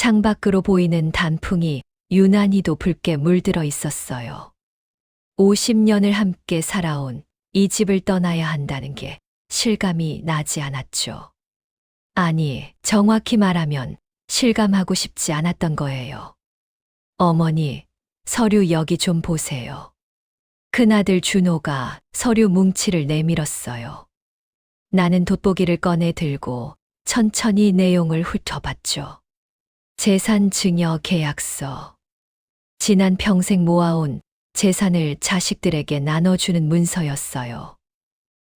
창밖으로 보이는 단풍이 유난히도 붉게 물들어 있었어요. 50년을 함께 살아온 이 집을 떠나야 한다는 게 실감이 나지 않았죠. 아니, 정확히 말하면 실감하고 싶지 않았던 거예요. 어머니, 서류 여기 좀 보세요. 큰아들 준호가 서류 뭉치를 내밀었어요. 나는 돋보기를 꺼내 들고 천천히 내용을 훑어봤죠. 재산 증여 계약서. 지난 평생 모아온 재산을 자식들에게 나눠주는 문서였어요.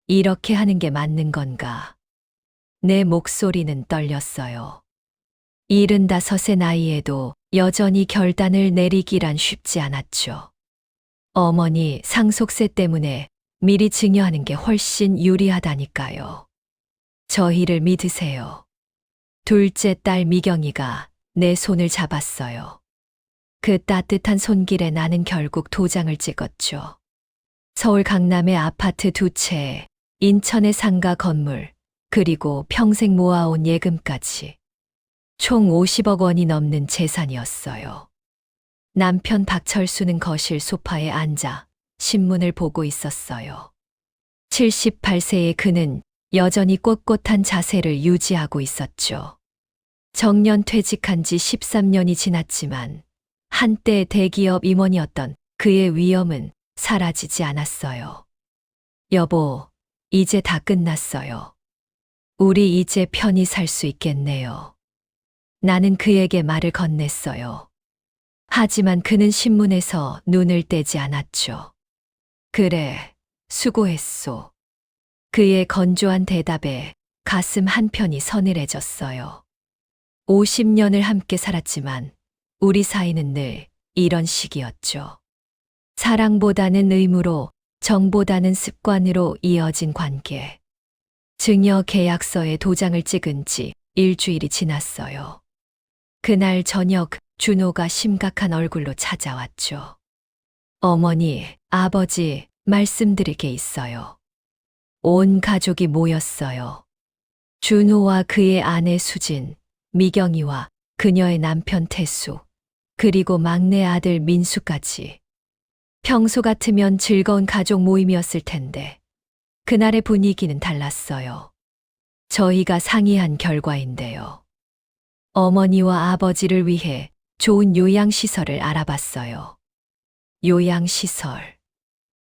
이렇게 하는 게 맞는 건가? 내 목소리는 떨렸어요. 75의 나이에도 여전히 결단을 내리기란 쉽지 않았죠. 어머니 상속세 때문에 미리 증여하는 게 훨씬 유리하다니까요. 저희를 믿으세요. 둘째 딸 미경이가 내 손을 잡았어요. 그 따뜻한 손길에 나는 결국 도장을 찍었죠. 서울 강남의 아파트 2채, 인천의 상가 건물, 그리고 평생 모아온 예금까지. 총 50억 원이 넘는 재산이었어요. 남편 박철수는 거실 소파에 앉아 신문을 보고 있었어요. 78세의 그는 여전히 꼿꼿한 자세를 유지하고 있었죠. 정년 퇴직한 지 13년이 지났지만 한때 대기업 임원이었던 그의 위엄은 사라지지 않았어요. 여보, 이제 다 끝났어요. 우리 이제 편히 살 수 있겠네요. 나는 그에게 말을 건넸어요. 하지만 그는 신문에서 눈을 떼지 않았죠. 그래, 수고했소. 그의 건조한 대답에 가슴 한편이 서늘해졌어요. 50년을 함께 살았지만 우리 사이는 늘 이런 식이었죠. 사랑보다는 의무로, 정보다는 습관으로 이어진 관계. 증여 계약서에 도장을 찍은 지 일주일이 지났어요. 그날 저녁 준호가 심각한 얼굴로 찾아왔죠. 어머니, 아버지, 말씀드릴 게 있어요. 온 가족이 모였어요. 준호와 그의 아내 수진, 미경이와 그녀의 남편 태수, 그리고 막내 아들 민수까지. 평소 같으면 즐거운 가족 모임이었을 텐데 그날의 분위기는 달랐어요. 저희가 상의한 결과인데요. 어머니와 아버지를 위해 좋은 요양시설을 알아봤어요. 요양시설.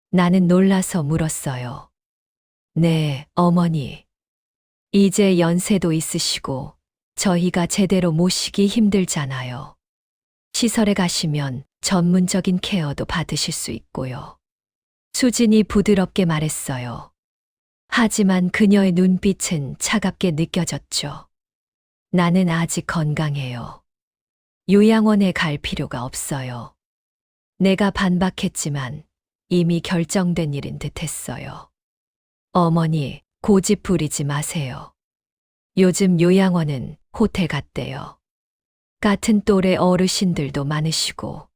나는 놀라서 물었어요. 네, 어머니. 이제 연세도 있으시고 저희가 제대로 모시기 힘들잖아요. 시설에 가시면 전문적인 케어도 받으실 수 있고요. 수진이 부드럽게 말했어요. 하지만 그녀의 눈빛은 차갑게 느껴졌죠. 나는 아직 건강해요. 요양원에 갈 필요가 없어요. 내가 반박했지만 이미 결정된 일인 듯 했어요. 어머니, 고집 부리지 마세요. 요즘 요양원은 호텔 같대요. 같은 또래 어르신들도 많으시고.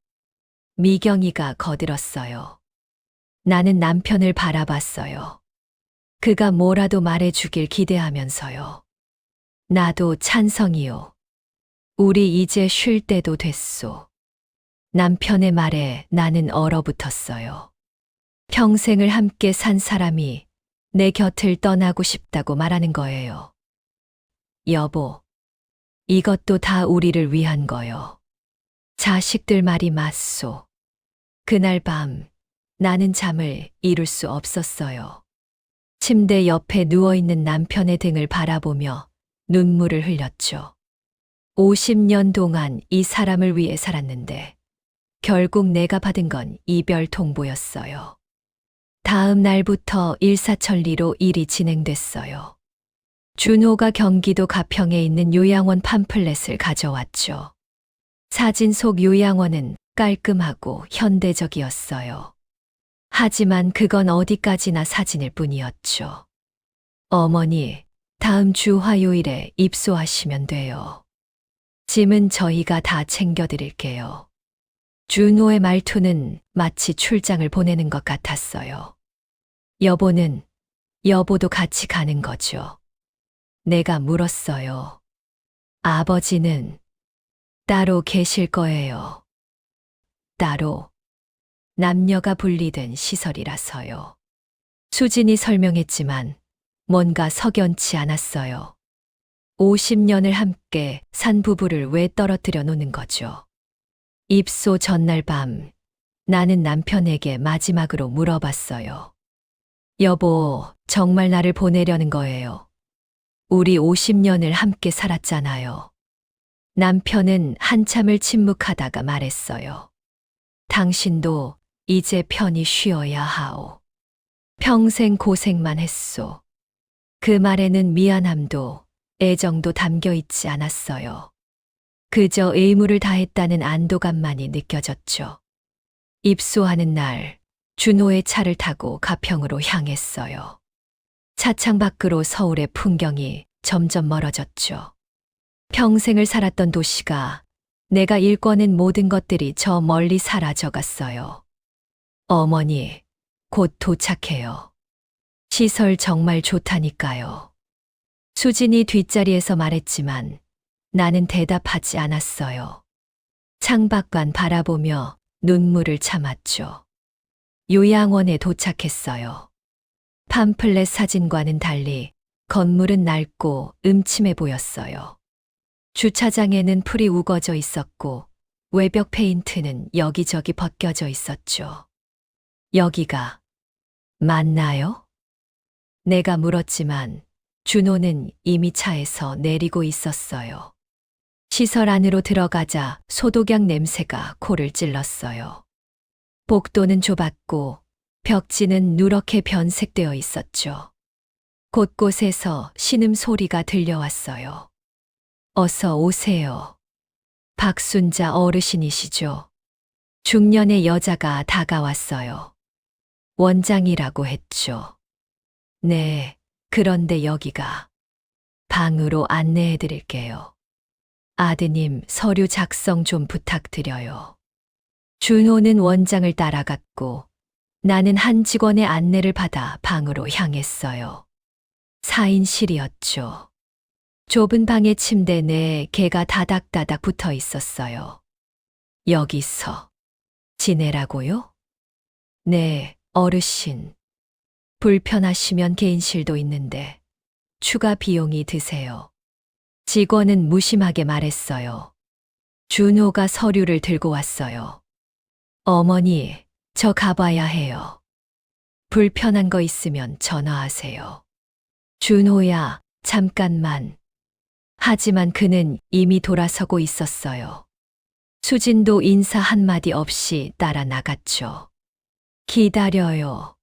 미경이가 거들었어요. 나는 남편을 바라봤어요. 그가 뭐라도 말해주길 기대하면서요. 나도 찬성이요. 우리 이제 쉴 때도 됐소. 남편의 말에 나는 얼어붙었어요. 평생을 함께 산 사람이 내 곁을 떠나고 싶다고 말하는 거예요. 여보, 이것도 다 우리를 위한 거요. 자식들 말이 맞소. 그날 밤 나는 잠을 이룰 수 없었어요. 침대 옆에 누워있는 남편의 등을 바라보며 눈물을 흘렸죠. 50년 동안 이 사람을 위해 살았는데 결국 내가 받은 건 이별 통보였어요. 다음 날부터 일사천리로 일이 진행됐어요. 준호가 경기도 가평에 있는 요양원 팜플렛을 가져왔죠. 사진 속 요양원은 깔끔하고 현대적이었어요. 하지만 그건 어디까지나 사진일 뿐이었죠. 어머니, 다음 주 화요일에 입소하시면 돼요. 짐은 저희가 다 챙겨드릴게요. 준호의 말투는 마치 출장을 보내는 것 같았어요. 여보도 같이 가는 거죠. 내가 물었어요. 아버지는 따로 계실 거예요. 따로. 남녀가 분리된 시설이라서요. 수진이 설명했지만 뭔가 석연치 않았어요. 50년을 함께 산 부부를 왜 떨어뜨려 놓는 거죠? 입소 전날 밤, 나는 남편에게 마지막으로 물어봤어요. 여보, 정말 나를 보내려는 거예요. 우리 50년을 함께 살았잖아요. 남편은 한참을 침묵하다가 말했어요. 당신도 이제 편히 쉬어야 하오. 평생 고생만 했소. 그 말에는 미안함도 애정도 담겨 있지 않았어요. 그저 의무를 다했다는 안도감만이 느껴졌죠. 입소하는 날, 준호의 차를 타고 가평으로 향했어요. 차창 밖으로 서울의 풍경이 점점 멀어졌죠. 평생을 살았던 도시가, 내가 일궈낸 모든 것들이 저 멀리 사라져 갔어요. 어머니, 곧 도착해요. 시설 정말 좋다니까요. 수진이 뒷자리에서 말했지만 나는 대답하지 않았어요. 창밖만 바라보며 눈물을 참았죠. 요양원에 도착했어요. 팜플렛 사진과는 달리 건물은 낡고 음침해 보였어요. 주차장에는 풀이 우거져 있었고 외벽 페인트는 여기저기 벗겨져 있었죠. 여기가 맞나요? 내가 물었지만 준호는 이미 차에서 내리고 있었어요. 시설 안으로 들어가자 소독약 냄새가 코를 찔렀어요. 복도는 좁았고 벽지는 누렇게 변색되어 있었죠. 곳곳에서 신음소리가 들려왔어요. 어서 오세요. 박순자 어르신이시죠? 중년의 여자가 다가왔어요. 원장이라고 했죠. 네, 그런데 여기가 방으로 안내해 드릴게요. 아드님 서류 작성 좀 부탁드려요. 준호는 원장을 따라갔고 나는 한 직원의 안내를 받아 방으로 향했어요. 4인실이었죠. 좁은 방의 침대 내에 개가 다닥다닥 붙어 있었어요. 여기서 지내라고요? 네, 어르신. 불편하시면 개인실도 있는데 추가 비용이 드세요. 직원은 무심하게 말했어요. 준호가 서류를 들고 왔어요. 어머니, 저 가봐야 해요. 불편한 거 있으면 전화하세요. 준호야, 잠깐만. 하지만 그는 이미 돌아서고 있었어요. 수진도 인사 한마디 없이 따라 나갔죠. 기다려요.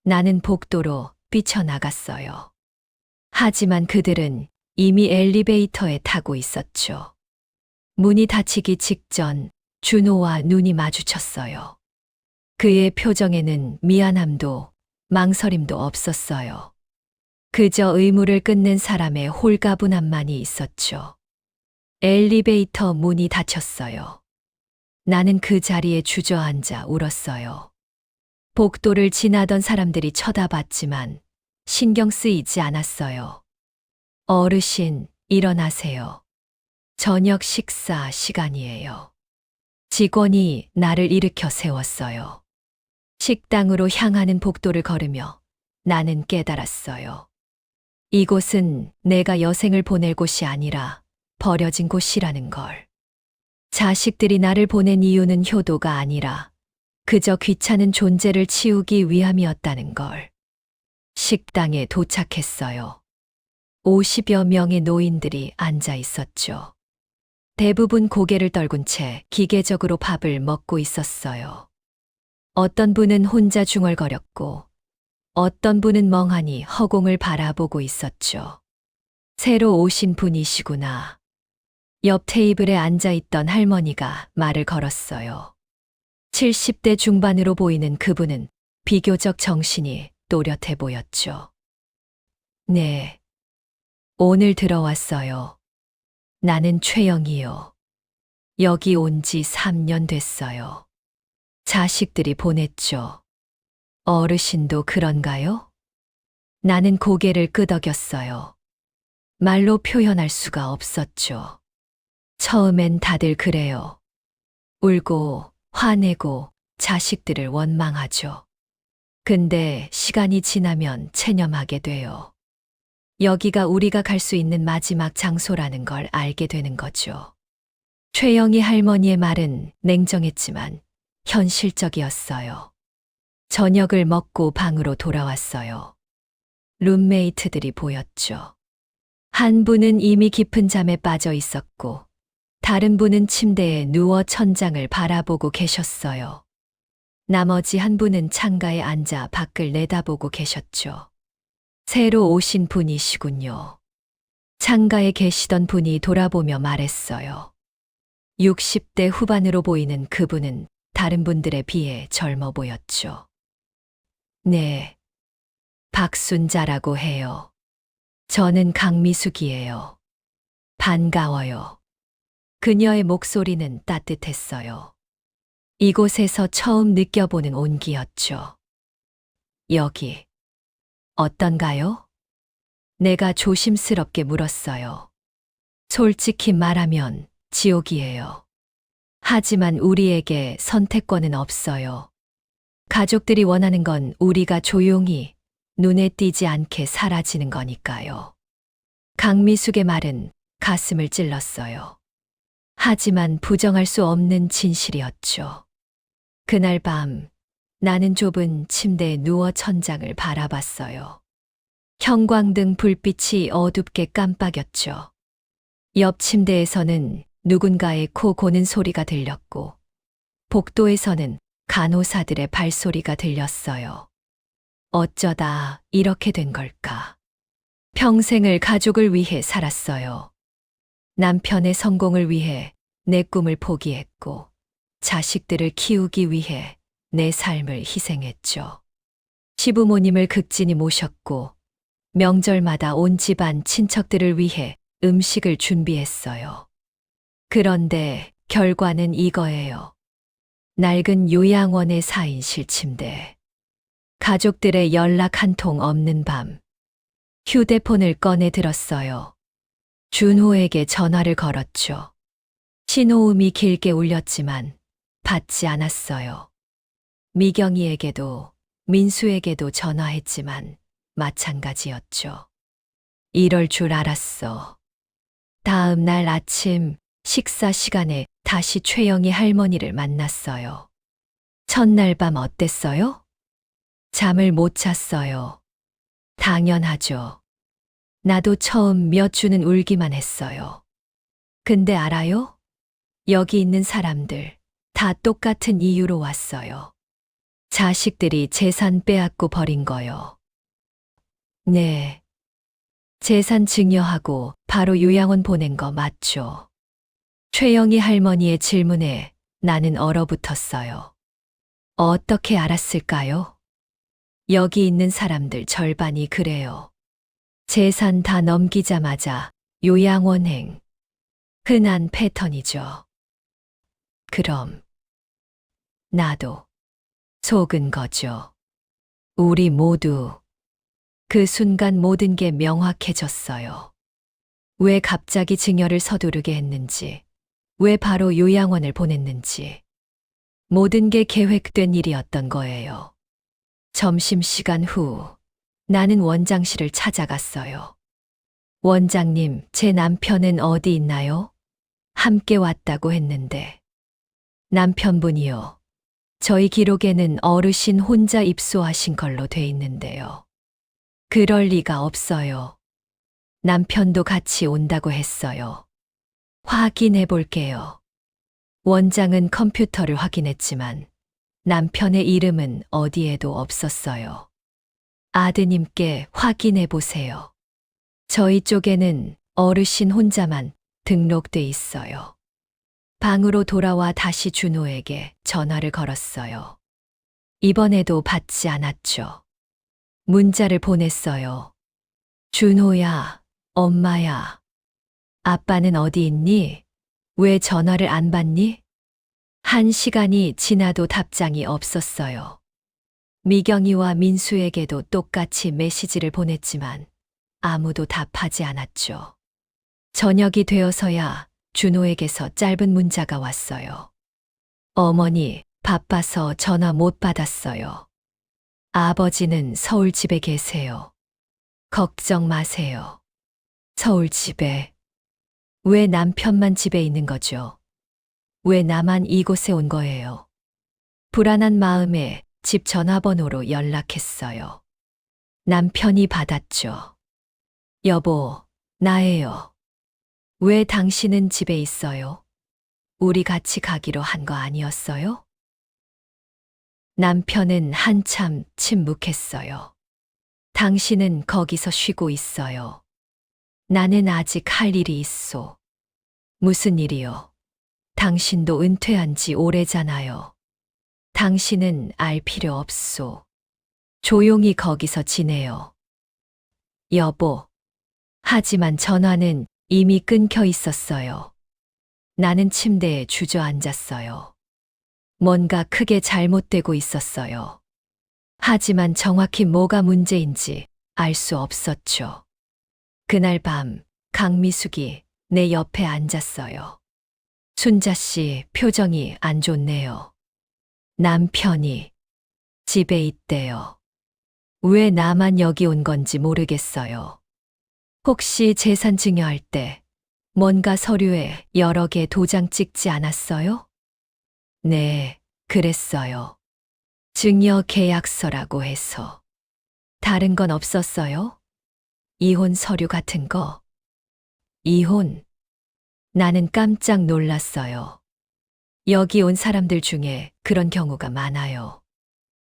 나는 복도로 뛰쳐나갔어요. 하지만 그들은 이미 엘리베이터에 타고 있었죠. 문이 닫히기 직전 준호와 눈이 마주쳤어요. 그의 표정에는 미안함도 망설임도 없었어요. 그저 의무를 끝낸 사람의 홀가분함만이 있었죠. 엘리베이터 문이 닫혔어요. 나는 그 자리에 주저앉아 울었어요. 복도를 지나던 사람들이 쳐다봤지만 신경 쓰이지 않았어요. 어르신, 일어나세요. 저녁 식사 시간이에요. 직원이 나를 일으켜 세웠어요. 식당으로 향하는 복도를 걸으며 나는 깨달았어요. 이곳은 내가 여생을 보낼 곳이 아니라 버려진 곳이라는 걸. 자식들이 나를 보낸 이유는 효도가 아니라 그저 귀찮은 존재를 치우기 위함이었다는 걸. 식당에 도착했어요. 50여 명의 노인들이 앉아 있었죠. 대부분 고개를 떨군 채 기계적으로 밥을 먹고 있었어요. 어떤 분은 혼자 중얼거렸고 어떤 분은 멍하니 허공을 바라보고 있었죠. 새로 오신 분이시구나. 옆 테이블에 앉아 있던 할머니가 말을 걸었어요. 70대 중반으로 보이는 그분은 비교적 정신이 또렷해 보였죠. 네. 오늘 들어왔어요. 나는 최영이요. 여기 온 지 3년 됐어요. 자식들이 보냈죠. 어르신도 그런가요? 나는 고개를 끄덕였어요. 말로 표현할 수가 없었죠. 처음엔 다들 그래요. 울고, 화내고, 자식들을 원망하죠. 근데 시간이 지나면 체념하게 돼요. 여기가 우리가 갈 수 있는 마지막 장소라는 걸 알게 되는 거죠. 최영희 할머니의 말은 냉정했지만 현실적이었어요. 저녁을 먹고 방으로 돌아왔어요. 룸메이트들이 보였죠. 한 분은 이미 깊은 잠에 빠져 있었고, 다른 분은 침대에 누워 천장을 바라보고 계셨어요. 나머지 한 분은 창가에 앉아 밖을 내다보고 계셨죠. 새로 오신 분이시군요. 창가에 계시던 분이 돌아보며 말했어요. 60대 후반으로 보이는 그분은 다른 분들에 비해 젊어 보였죠. 네. 박순자라고 해요. 저는 강미숙이에요. 반가워요. 그녀의 목소리는 따뜻했어요. 이곳에서 처음 느껴보는 온기였죠. 여기, 어떤가요? 내가 조심스럽게 물었어요. 솔직히 말하면 지옥이에요. 하지만 우리에게 선택권은 없어요. 가족들이 원하는 건 우리가 조용히 눈에 띄지 않게 사라지는 거니까요. 강미숙의 말은 가슴을 찔렀어요. 하지만 부정할 수 없는 진실이었죠. 그날 밤 나는 좁은 침대에 누워 천장을 바라봤어요. 형광등 불빛이 어둡게 깜빡였죠. 옆 침대에서는 누군가의 코 고는 소리가 들렸고, 복도에서는 간호사들의 발소리가 들렸어요. 어쩌다 이렇게 된 걸까? 평생을 가족을 위해 살았어요. 남편의 성공을 위해 내 꿈을 포기했고, 자식들을 키우기 위해 내 삶을 희생했죠. 시부모님을 극진히 모셨고, 명절마다 온 집안 친척들을 위해 음식을 준비했어요. 그런데 결과는 이거예요. 낡은 요양원의 4인실 침대. 가족들의 연락 한 통 없는 밤. 휴대폰을 꺼내 들었어요. 준호에게 전화를 걸었죠. 신호음이 길게 울렸지만 받지 않았어요. 미경이에게도 민수에게도 전화했지만 마찬가지였죠. 이럴 줄 알았어. 다음 날 아침 식사 시간에 다시 최영희 할머니를 만났어요. 첫날 밤 어땠어요? 잠을 못 잤어요. 당연하죠. 나도 처음 몇 주는 울기만 했어요. 근데 알아요? 여기 있는 사람들 다 똑같은 이유로 왔어요. 자식들이 재산 빼앗고 버린 거요. 네. 재산 증여하고 바로 요양원 보낸 거 맞죠? 최영희 할머니의 질문에 나는 얼어붙었어요. 어떻게 알았을까요? 여기 있는 사람들 절반이 그래요. 재산 다 넘기자마자 요양원행. 흔한 패턴이죠. 그럼 나도 속은 거죠. 우리 모두. 그 순간 모든 게 명확해졌어요. 왜 갑자기 증여를 서두르게 했는지, 왜 바로 요양원을 보냈는지. 모든 게 계획된 일이었던 거예요. 점심시간 후 나는 원장실을 찾아갔어요. 원장님, 제 남편은 어디 있나요? 함께 왔다고 했는데. 남편분이요. 저희 기록에는 어르신 혼자 입소하신 걸로 돼 있는데요. 그럴 리가 없어요. 남편도 같이 온다고 했어요. 확인해 볼게요. 원장은 컴퓨터를 확인했지만 남편의 이름은 어디에도 없었어요. 아드님께 확인해 보세요. 저희 쪽에는 어르신 혼자만 등록돼 있어요. 방으로 돌아와 다시 준호에게 전화를 걸었어요. 이번에도 받지 않았죠. 문자를 보냈어요. 준호야, 엄마야. 아빠는 어디 있니? 왜 전화를 안 받니? 1시간이 지나도 답장이 없었어요. 미경이와 민수에게도 똑같이 메시지를 보냈지만 아무도 답하지 않았죠. 저녁이 되어서야 준호에게서 짧은 문자가 왔어요. 어머니, 바빠서 전화 못 받았어요. 아버지는 서울 집에 계세요. 걱정 마세요. 서울 집에. 왜 남편만 집에 있는 거죠? 왜 나만 이곳에 온 거예요? 불안한 마음에 집 전화번호로 연락했어요. 남편이 받았죠. 여보, 나예요. 왜 당신은 집에 있어요? 우리 같이 가기로 한 거 아니었어요? 남편은 한참 침묵했어요. 당신은 거기서 쉬고 있어요. 나는 아직 할 일이 있소. 무슨 일이요? 당신도 은퇴한 지 오래잖아요. 당신은 알 필요 없소. 조용히 거기서 지내요. 여보. 하지만 전화는 이미 끊겨 있었어요. 나는 침대에 주저앉았어요. 뭔가 크게 잘못되고 있었어요. 하지만 정확히 뭐가 문제인지 알 수 없었죠. 그날 밤 강미숙이 내 옆에 앉았어요. 순자 씨 표정이 안 좋네요. 남편이 집에 있대요. 왜 나만 여기 온 건지 모르겠어요. 혹시 재산 증여할 때 뭔가 서류에 여러 개 도장 찍지 않았어요? 네, 그랬어요. 증여 계약서라고 해서. 다른 건 없었어요? 이혼 서류 같은 거? 이혼? 나는 깜짝 놀랐어요. 여기 온 사람들 중에 그런 경우가 많아요.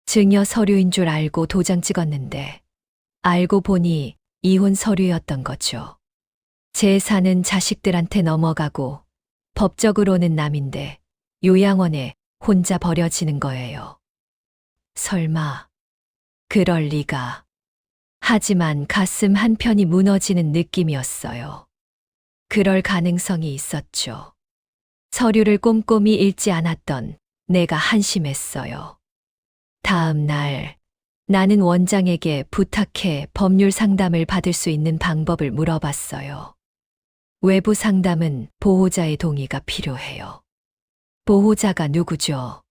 증여 서류인 줄 알고 도장 찍었는데 알고 보니 이혼 서류였던 거죠. 재산은 자식들한테 넘어가고 법적으로는 남인데 요양원에 혼자 버려지는 거예요. 설마 그럴 리가. 하지만 가슴 한편이 무너지는 느낌이었어요. 그럴 가능성이 있었죠. 서류를 꼼꼼히 읽지 않았던 내가 한심했어요. 다음 날 나는 원장에게 부탁해 법률 상담을 받을 수 있는 방법을 물어봤어요. 외부 상담은 보호자의 동의가 필요해요. 보호자가 누구죠?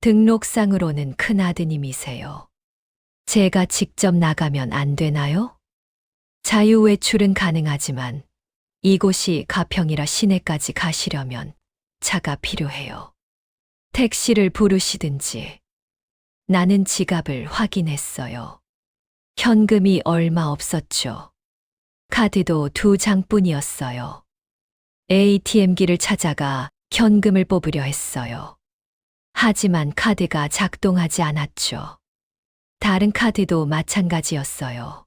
등록상으로는 큰아드님이세요. 제가 직접 나가면 안 되나요? 자유 외출은 가능하지만 이곳이 가평이라 시내까지 가시려면 차가 필요해요. 택시를 부르시든지. 나는 지갑을 확인했어요. 현금이 얼마 없었죠. 카드도 2장뿐이었어요. ATM기를 찾아가 현금을 뽑으려 했어요. 하지만 카드가 작동하지 않았죠. 다른 카드도 마찬가지였어요.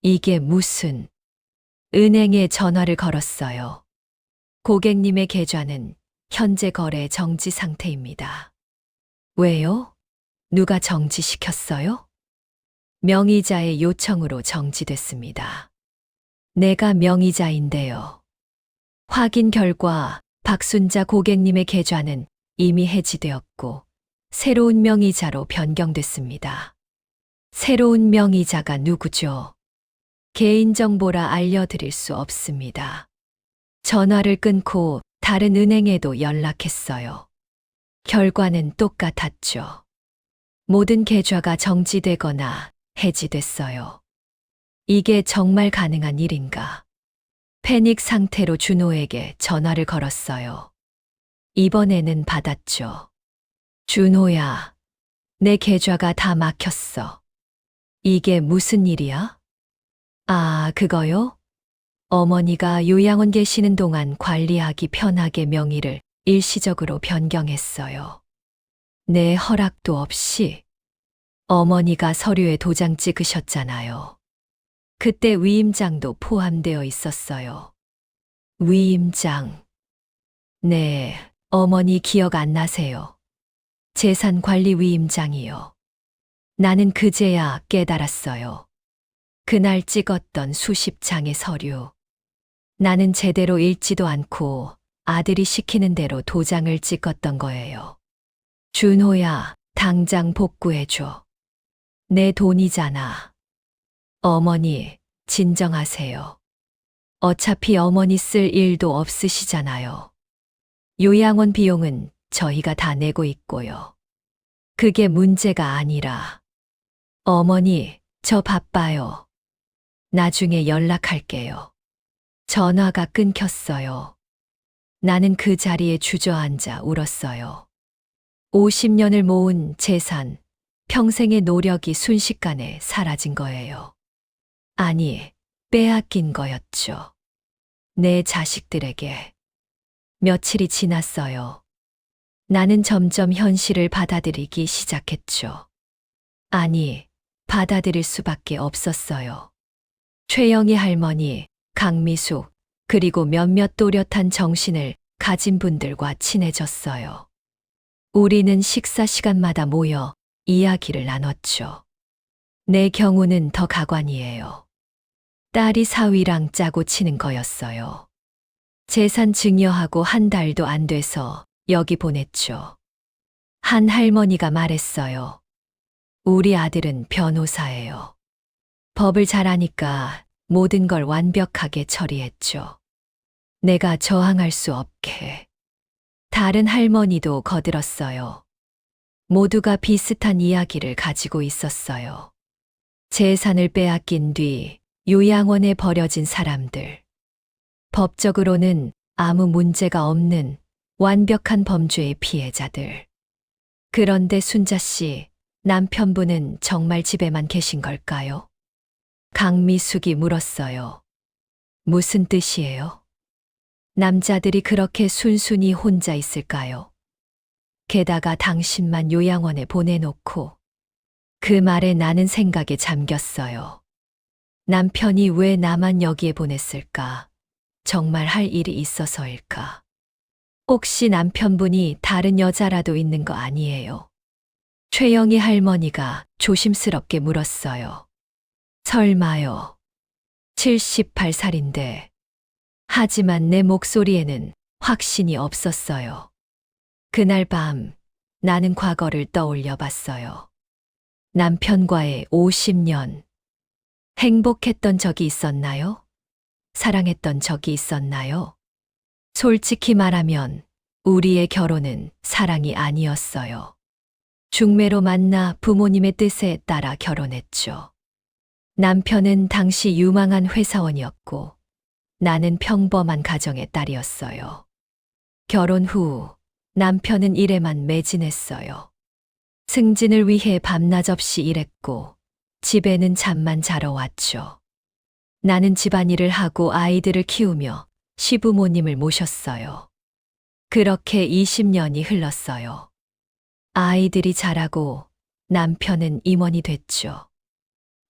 이게 무슨... 은행에 전화를 걸었어요. 고객님의 계좌는 현재 거래 정지 상태입니다. 왜요? 누가 정지시켰어요? 명의자의 요청으로 정지됐습니다. 내가 명의자인데요. 확인 결과 박순자 고객님의 계좌는 이미 해지되었고 새로운 명의자로 변경됐습니다. 새로운 명의자가 누구죠? 개인정보라 알려드릴 수 없습니다. 전화를 끊고 다른 은행에도 연락했어요. 결과는 똑같았죠. 모든 계좌가 정지되거나 해지됐어요. 이게 정말 가능한 일인가? 패닉 상태로 준호에게 전화를 걸었어요. 이번에는 받았죠. 준호야, 내 계좌가 다 막혔어. 이게 무슨 일이야? 아, 그거요? 어머니가 요양원 계시는 동안 관리하기 편하게 명의를 일시적으로 변경했어요. 내 허락도 없이. 어머니가 서류에 도장 찍으셨잖아요. 그때 위임장도 포함되어 있었어요. 위임장. 네, 어머니 기억 안 나세요. 재산관리 위임장이요. 나는 그제야 깨달았어요. 그날 찍었던 수십 장의 서류. 나는 제대로 읽지도 않고 아들이 시키는 대로 도장을 찍었던 거예요. 준호야, 당장 복구해줘. 내 돈이잖아. 어머니, 진정하세요. 어차피 어머니 쓸 일도 없으시잖아요. 요양원 비용은 저희가 다 내고 있고요. 그게 문제가 아니라. 어머니, 저 바빠요. 나중에 연락할게요. 전화가 끊겼어요. 나는 그 자리에 주저앉아 울었어요. 50년을 모은 재산, 평생의 노력이 순식간에 사라진 거예요. 아니, 빼앗긴 거였죠. 내 자식들에게. 며칠이 지났어요. 나는 점점 현실을 받아들이기 시작했죠. 아니, 받아들일 수밖에 없었어요. 최영희 할머니, 강미숙, 그리고 몇몇 또렷한 정신을 가진 분들과 친해졌어요. 우리는 식사 시간마다 모여 이야기를 나눴죠. 내 경우는 더 가관이에요. 딸이 사위랑 짜고 치는 거였어요. 재산 증여하고 한 달도 안 돼서 여기 보냈죠. 한 할머니가 말했어요. 우리 아들은 변호사예요. 법을 잘 아니까 모든 걸 완벽하게 처리했죠. 내가 저항할 수 없게. 다른 할머니도 거들었어요. 모두가 비슷한 이야기를 가지고 있었어요. 재산을 빼앗긴 뒤 요양원에 버려진 사람들. 법적으로는 아무 문제가 없는 완벽한 범죄의 피해자들. 그런데 순자 씨, 남편분은 정말 집에만 계신 걸까요? 강미숙이 물었어요. 무슨 뜻이에요? 남자들이 그렇게 순순히 혼자 있을까요? 게다가 당신만 요양원에 보내놓고. 그 말에 나는 생각에 잠겼어요. 남편이 왜 나만 여기에 보냈을까? 정말 할 일이 있어서일까? 혹시 남편분이 다른 여자라도 있는 거 아니에요? 최영희 할머니가 조심스럽게 물었어요. 설마요. 78살인데. 하지만 내 목소리에는 확신이 없었어요. 그날 밤 나는 과거를 떠올려 봤어요. 남편과의 50년. 행복했던 적이 있었나요? 사랑했던 적이 있었나요? 솔직히 말하면 우리의 결혼은 사랑이 아니었어요. 중매로 만나 부모님의 뜻에 따라 결혼했죠. 남편은 당시 유망한 회사원이었고 나는 평범한 가정의 딸이었어요. 결혼 후 남편은 일에만 매진했어요. 승진을 위해 밤낮 없이 일했고 집에는 잠만 자러 왔죠. 나는 집안일을 하고 아이들을 키우며 시부모님을 모셨어요. 그렇게 20년이 흘렀어요. 아이들이 자라고 남편은 임원이 됐죠.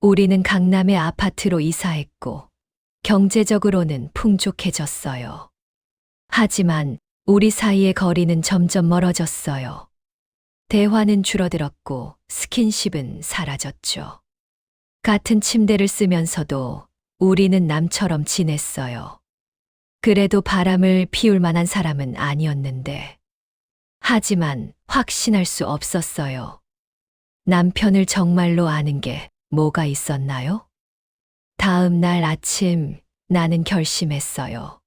우리는 강남의 아파트로 이사했고 경제적으로는 풍족해졌어요. 하지만 우리 사이의 거리는 점점 멀어졌어요. 대화는 줄어들었고 스킨십은 사라졌죠. 같은 침대를 쓰면서도 우리는 남처럼 지냈어요. 그래도 바람을 피울 만한 사람은 아니었는데. 하지만 확신할 수 없었어요. 남편을 정말로 아는 게 뭐가 있었나요? 다음 날 아침 나는 결심했어요.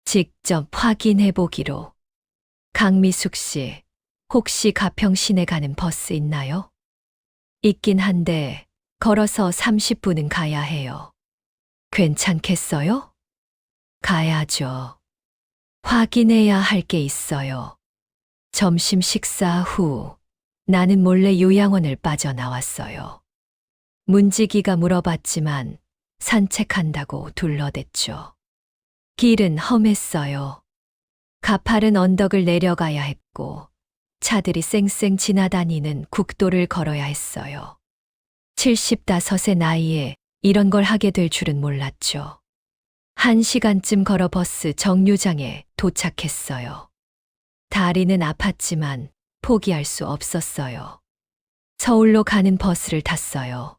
직접 확인해 보기로. 강미숙 씨, 혹시 가평 시내 가는 버스 있나요? 있긴 한데 걸어서 30분은 가야 해요. 괜찮겠어요? 가야죠. 확인해야 할 게 있어요. 점심 식사 후 나는 몰래 요양원을 빠져나왔어요. 문지기가 물어봤지만 산책한다고 둘러댔죠. 길은 험했어요. 가파른 언덕을 내려가야 했고 차들이 쌩쌩 지나다니는 국도를 걸어야 했어요. 75의 나이에 이런 걸 하게 될 줄은 몰랐죠. 1시간쯤 걸어 버스 정류장에 도착했어요. 다리는 아팠지만 포기할 수 없었어요. 서울로 가는 버스를 탔어요.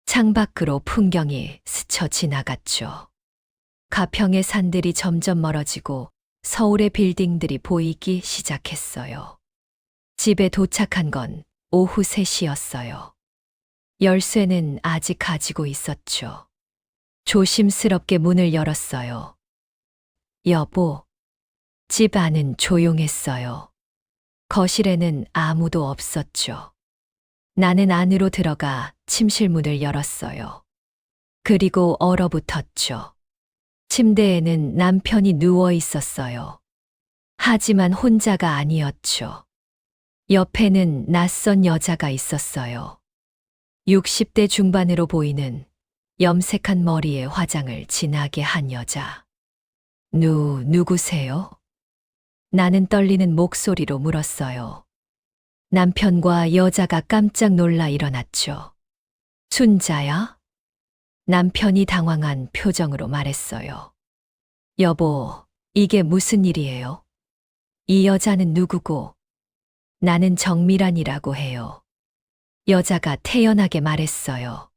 창밖으로 풍경이 스쳐 지나갔죠. 가평의 산들이 점점 멀어지고 서울의 빌딩들이 보이기 시작했어요. 집에 도착한 건 오후 3시였어요. 열쇠는 아직 가지고 있었죠. 조심스럽게 문을 열었어요. 여보, 집 안은 조용했어요. 거실에는 아무도 없었죠. 나는 안으로 들어가 침실 문을 열었어요. 그리고 얼어붙었죠. 침대에는 남편이 누워 있었어요. 하지만 혼자가 아니었죠. 옆에는 낯선 여자가 있었어요. 60대 중반으로 보이는 염색한 머리에 화장을 진하게 한 여자. 누구세요? 나는 떨리는 목소리로 물었어요. 남편과 여자가 깜짝 놀라 일어났죠. 순자야? 남편이 당황한 표정으로 말했어요. 여보, 이게 무슨 일이에요? 이 여자는 누구고? 나는 정미란이라고 해요. 여자가 태연하게 말했어요.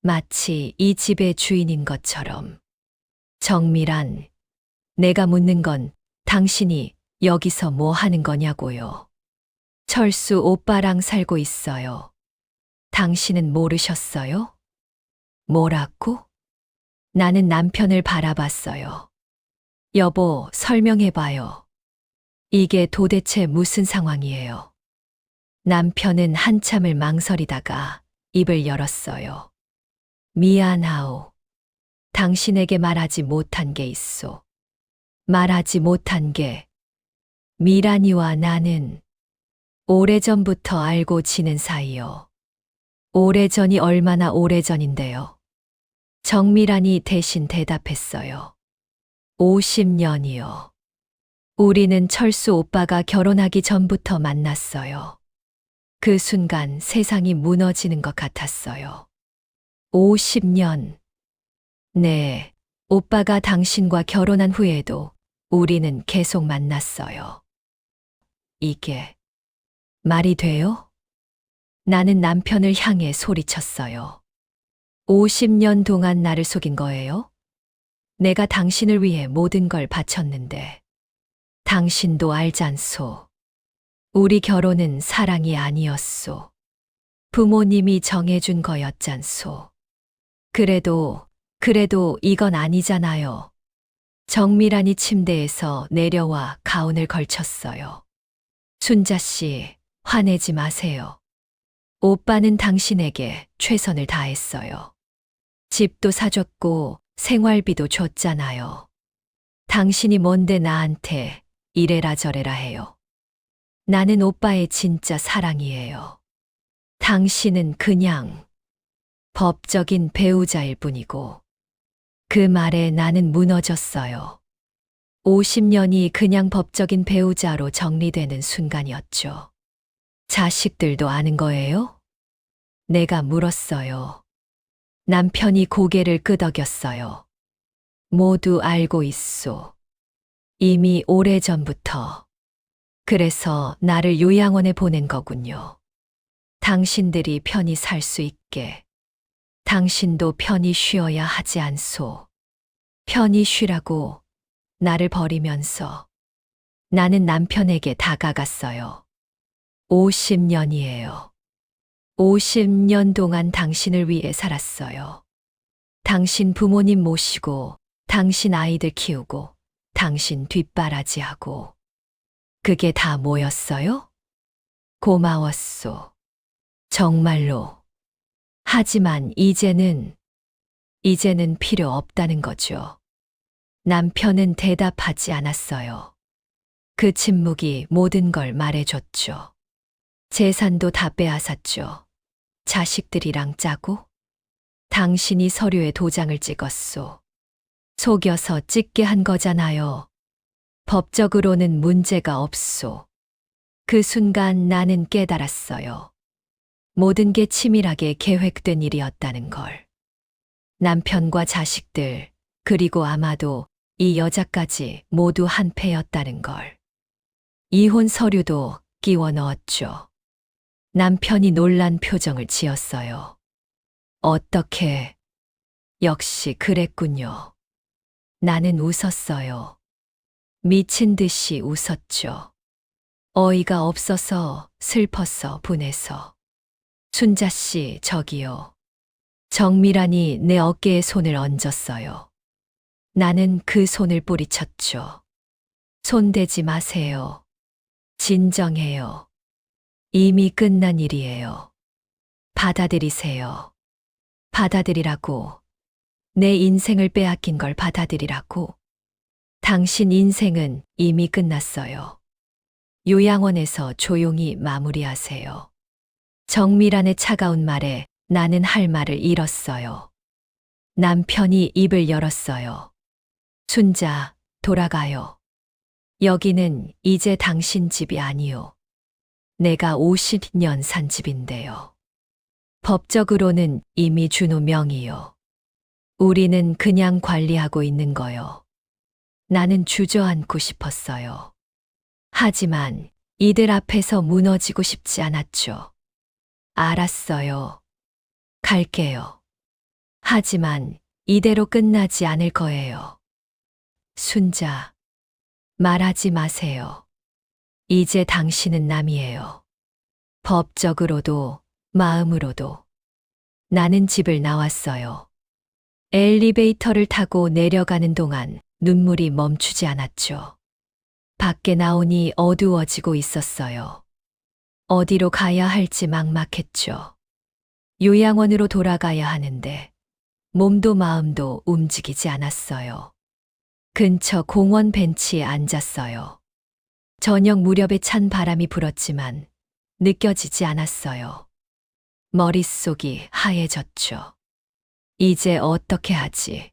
마치 이 집의 주인인 것처럼. 정미란, 내가 묻는 건 당신이 여기서 뭐 하는 거냐고요. 철수 오빠랑 살고 있어요. 당신은 모르셨어요? 뭐라고? 나는 남편을 바라봤어요. 여보, 설명해봐요. 이게 도대체 무슨 상황이에요? 남편은 한참을 망설이다가 입을 열었어요. 미안하오. 당신에게 말하지 못한 게 있소. 말하지 못한 게 미란이와 나는 오래전부터 알고 지낸 사이요. 오래전이 얼마나 오래전인데요. 정미란이 대신 대답했어요. 50년이요. 우리는 철수 오빠가 결혼하기 전부터 만났어요. 그 순간 세상이 무너지는 것 같았어요. 50년. 네, 오빠가 당신과 결혼한 후에도 우리는 계속 만났어요. 이게 말이 돼요? 나는 남편을 향해 소리쳤어요. 50년 동안 나를 속인 거예요? 내가 당신을 위해 모든 걸 바쳤는데. 당신도 알잖소. 우리 결혼은 사랑이 아니었소. 부모님이 정해준 거였잖소. 그래도 이건 아니잖아요. 정미란이 침대에서 내려와 가운을 걸쳤어요. 순자 씨, 화내지 마세요. 오빠는 당신에게 최선을 다했어요. 집도 사줬고 생활비도 줬잖아요. 당신이 뭔데 나한테 이래라 저래라 해요. 나는 오빠의 진짜 사랑이에요. 당신은 그냥 법적인 배우자일 뿐이고. 그 말에 나는 무너졌어요. 50년이 그냥 법적인 배우자로 정리되는 순간이었죠. 자식들도 아는 거예요? 내가 물었어요. 남편이 고개를 끄덕였어요. 모두 알고 있소. 이미 오래전부터. 그래서 나를 요양원에 보낸 거군요. 당신들이 편히 살 수 있게. 당신도 편히 쉬어야 하지 않소. 편히 쉬라고 나를 버리면서. 나는 남편에게 다가갔어요. 50년이에요. 50년 동안 당신을 위해 살았어요. 당신 부모님 모시고, 당신 아이들 키우고, 당신 뒷바라지하고. 그게 다 뭐였어요? 고마웠소. 정말로. 하지만 이제는 필요 없다는 거죠. 남편은 대답하지 않았어요. 그 침묵이 모든 걸 말해줬죠. 재산도 다 빼앗았죠. 자식들이랑 짜고? 당신이 서류에 도장을 찍었소. 속여서 찍게 한 거잖아요. 법적으로는 문제가 없소. 그 순간 나는 깨달았어요. 모든 게 치밀하게 계획된 일이었다는 걸. 남편과 자식들, 그리고 아마도 이 여자까지 모두 한패였다는 걸. 이혼 서류도 끼워 넣었죠. 남편이 놀란 표정을 지었어요. 어떻게? 역시 그랬군요. 나는 웃었어요. 미친 듯이 웃었죠. 어이가 없어서, 슬퍼서, 분해서. 순자 씨, 저기요. 정밀한이 내 어깨에 손을 얹었어요. 나는 그 손을 뿌리쳤죠. 손대지 마세요. 진정해요. 이미 끝난 일이에요. 받아들이세요. 받아들이라고. 내 인생을 빼앗긴 걸 받아들이라고. 당신 인생은 이미 끝났어요. 요양원에서 조용히 마무리하세요. 정밀한의 차가운 말에 나는 할 말을 잃었어요. 남편이 입을 열었어요. 순자, 돌아가요. 여기는 이제 당신 집이 아니요. 내가 50년 산 집인데요. 법적으로는 이미 준호 명이요. 우리는 그냥 관리하고 있는 거요. 나는 주저앉고 싶었어요. 하지만 이들 앞에서 무너지고 싶지 않았죠. 알았어요. 갈게요. 하지만 이대로 끝나지 않을 거예요. 순자, 말하지 마세요. 이제 당신은 남이에요. 법적으로도 마음으로도. 나는 집을 나왔어요. 엘리베이터를 타고 내려가는 동안 눈물이 멈추지 않았죠. 밖에 나오니 어두워지고 있었어요. 어디로 가야 할지 막막했죠. 요양원으로 돌아가야 하는데 몸도 마음도 움직이지 않았어요. 근처 공원 벤치에 앉았어요. 저녁 무렵에 찬 바람이 불었지만 느껴지지 않았어요. 머릿속이 하얘졌죠. 이제 어떻게 하지?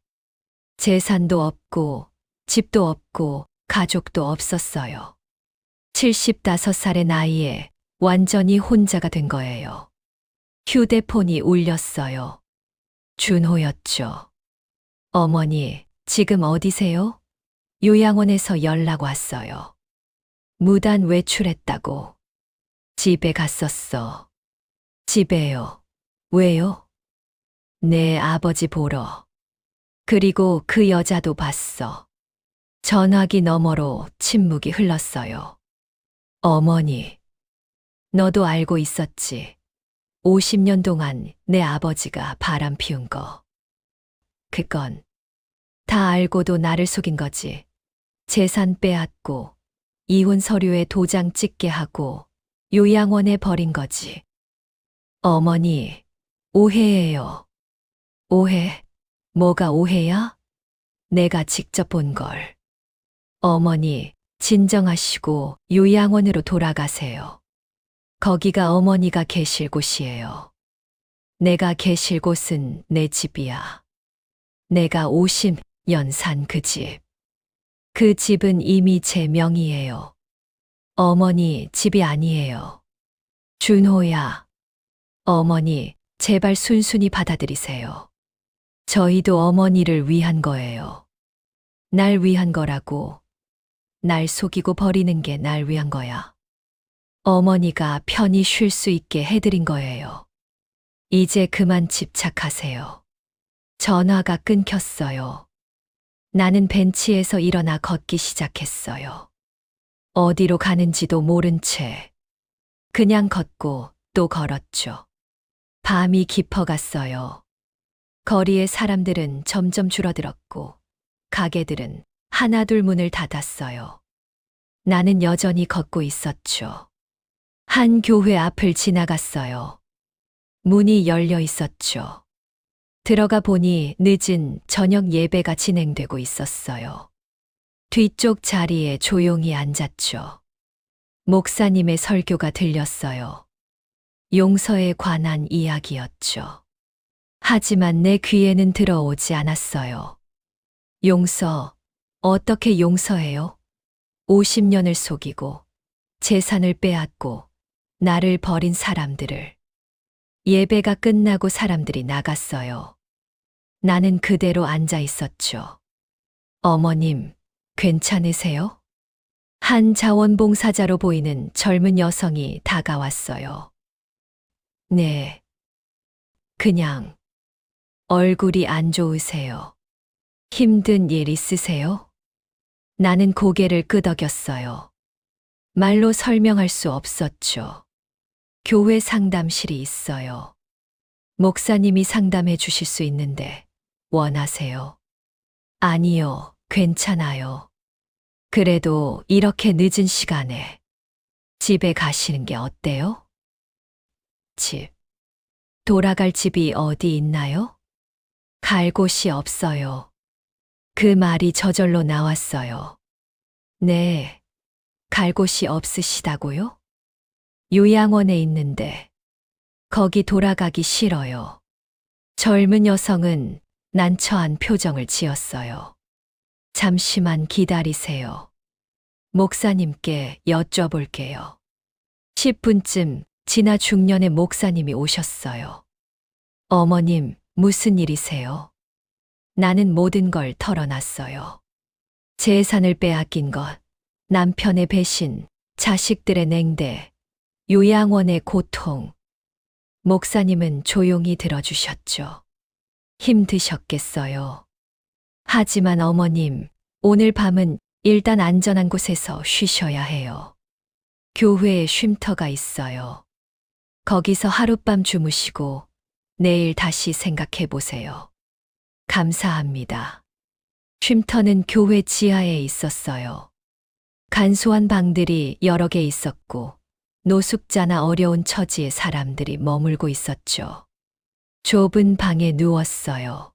재산도 없고 집도 없고 가족도 없었어요. 75살의 나이에 완전히 혼자가 된 거예요. 휴대폰이 울렸어요. 준호였죠. 어머니, 지금 어디세요? 요양원에서 연락 왔어요. 무단 외출했다고. 집에 갔었어. 집에요. 왜요? 내 아버지 보러. 그리고 그 여자도 봤어. 전화기 너머로 침묵이 흘렀어요. 어머니, 너도 알고 있었지. 50년 동안 내 아버지가 바람 피운 거. 그건 다 알고도 나를 속인 거지. 재산 빼앗고 이혼 서류에 도장 찍게 하고 요양원에 버린 거지. 어머니, 오해예요. 오해? 뭐가 오해야? 내가 직접 본 걸. 어머니, 진정하시고 요양원으로 돌아가세요. 거기가 어머니가 계실 곳이에요. 내가 계실 곳은 내 집이야. 내가 50년 산 그 집. 그 집은 이미 제 명의예요. 어머니 집이 아니에요. 준호야. 어머니, 제발 순순히 받아들이세요. 저희도 어머니를 위한 거예요. 날 위한 거라고. 날 속이고 버리는 게 날 위한 거야. 어머니가 편히 쉴 수 있게 해드린 거예요. 이제 그만 집착하세요. 전화가 끊겼어요. 나는 벤치에서 일어나 걷기 시작했어요. 어디로 가는지도 모른 채 그냥 걷고 또 걸었죠. 밤이 깊어갔어요. 거리의 사람들은 점점 줄어들었고 가게들은 하나둘 문을 닫았어요. 나는 여전히 걷고 있었죠. 한 교회 앞을 지나갔어요. 문이 열려 있었죠. 들어가 보니 늦은 저녁 예배가 진행되고 있었어요. 뒤쪽 자리에 조용히 앉았죠. 목사님의 설교가 들렸어요. 용서에 관한 이야기였죠. 하지만 내 귀에는 들어오지 않았어요. 용서, 어떻게 용서해요? 50년을 속이고 재산을 빼앗고 나를 버린 사람들을. 예배가 끝나고 사람들이 나갔어요. 나는 그대로 앉아 있었죠. 어머님, 괜찮으세요? 한 자원봉사자로 보이는 젊은 여성이 다가왔어요. 네. 그냥 얼굴이 안 좋으세요. 힘든 일 있으세요? 나는 고개를 끄덕였어요. 말로 설명할 수 없었죠. 교회 상담실이 있어요. 목사님이 상담해 주실 수 있는데 원하세요? 아니요, 괜찮아요. 그래도 이렇게 늦은 시간에 집에 가시는 게 어때요? 집. 돌아갈 집이 어디 있나요? 갈 곳이 없어요. 그 말이 저절로 나왔어요. 네, 갈 곳이 없으시다고요? 요양원에 있는데 거기 돌아가기 싫어요. 젊은 여성은 난처한 표정을 지었어요. 잠시만 기다리세요. 목사님께 여쭤볼게요. 10분쯤 지나 중년의 목사님이 오셨어요. 어머님, 무슨 일이세요? 나는 모든 걸 털어놨어요. 재산을 빼앗긴 것, 남편의 배신, 자식들의 냉대, 요양원의 고통. 목사님은 조용히 들어주셨죠. 힘드셨겠어요. 하지만 어머님, 오늘 밤은 일단 안전한 곳에서 쉬셔야 해요. 교회에 쉼터가 있어요. 거기서 하룻밤 주무시고 내일 다시 생각해 보세요. 감사합니다. 쉼터는 교회 지하에 있었어요. 간소한 방들이 여러 개 있었고 노숙자나 어려운 처지의 사람들이 머물고 있었죠. 좁은 방에 누웠어요.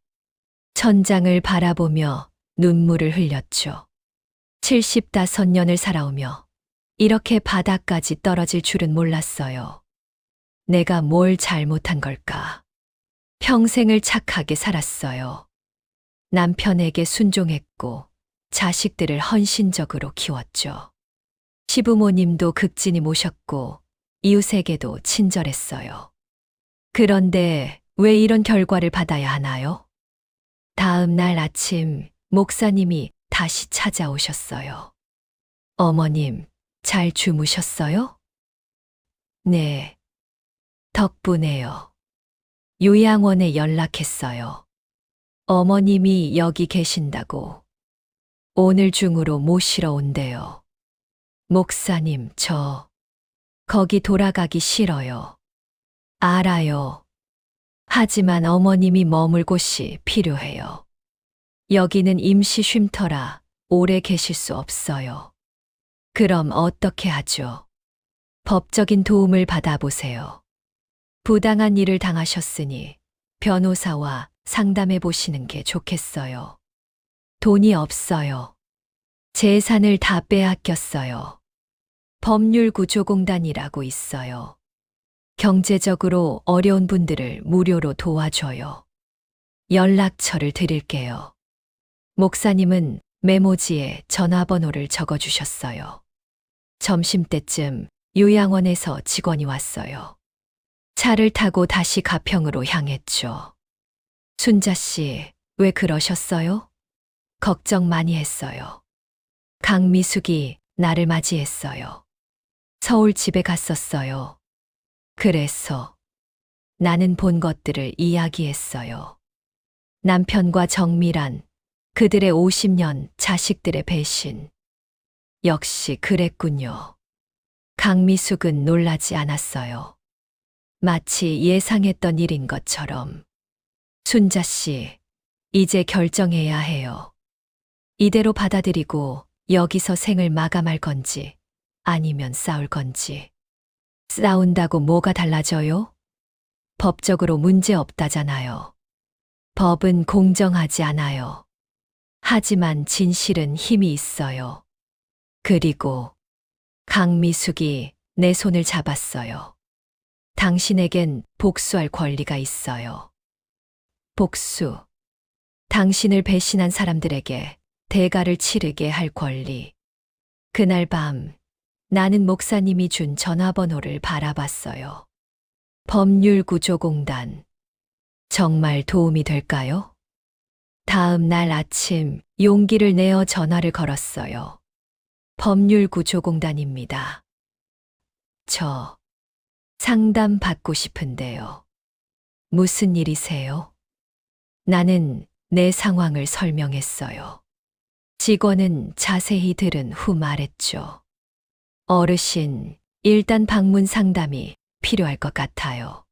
천장을 바라보며 눈물을 흘렸죠. 75년을 살아오며 이렇게 바닥까지 떨어질 줄은 몰랐어요. 내가 뭘 잘못한 걸까? 평생을 착하게 살았어요. 남편에게 순종했고 자식들을 헌신적으로 키웠죠. 시부모님도 극진히 모셨고 이웃에게도 친절했어요. 그런데 왜 이런 결과를 받아야 하나요? 다음 날 아침 목사님이 다시 찾아오셨어요. 어머님, 잘 주무셨어요? 네. 덕분에요. 요양원에 연락했어요. 어머님이 여기 계신다고. 오늘 중으로 모시러 온대요. 목사님, 저 거기 돌아가기 싫어요. 알아요. 하지만 어머님이 머물 곳이 필요해요. 여기는 임시 쉼터라 오래 계실 수 없어요. 그럼 어떻게 하죠? 법적인 도움을 받아보세요. 부당한 일을 당하셨으니 변호사와 상담해 보시는 게 좋겠어요. 돈이 없어요. 재산을 다 빼앗겼어요. 법률구조공단이라고 있어요. 경제적으로 어려운 분들을 무료로 도와줘요. 연락처를 드릴게요. 목사님은 메모지에 전화번호를 적어주셨어요. 점심때쯤 요양원에서 직원이 왔어요. 차를 타고 다시 가평으로 향했죠. 순자 씨, 왜 그러셨어요? 걱정 많이 했어요. 강미숙이 나를 맞이했어요. 서울 집에 갔었어요. 그래서 나는 본 것들을 이야기했어요. 남편과 정밀한 그들의 50년 자식들의 배신. 역시 그랬군요. 강미숙은 놀라지 않았어요. 마치 예상했던 일인 것처럼. 순자 씨, 이제 결정해야 해요. 이대로 받아들이고 여기서 생을 마감할 건지 아니면 싸울 건지. 싸운다고 뭐가 달라져요? 법적으로 문제 없다잖아요. 법은 공정하지 않아요. 하지만 진실은 힘이 있어요. 그리고 강미숙이 내 손을 잡았어요. 당신에겐 복수할 권리가 있어요. 복수. 당신을 배신한 사람들에게 대가를 치르게 할 권리. 그날 밤 나는 목사님이 준 전화번호를 바라봤어요. 법률구조공단. 정말 도움이 될까요? 다음 날 아침 용기를 내어 전화를 걸었어요. 법률구조공단입니다. 저 상담 받고 싶은데요. 무슨 일이세요? 나는 내 상황을 설명했어요. 직원은 자세히 들은 후 말했죠. 어르신, 일단 방문 상담이 필요할 것 같아요.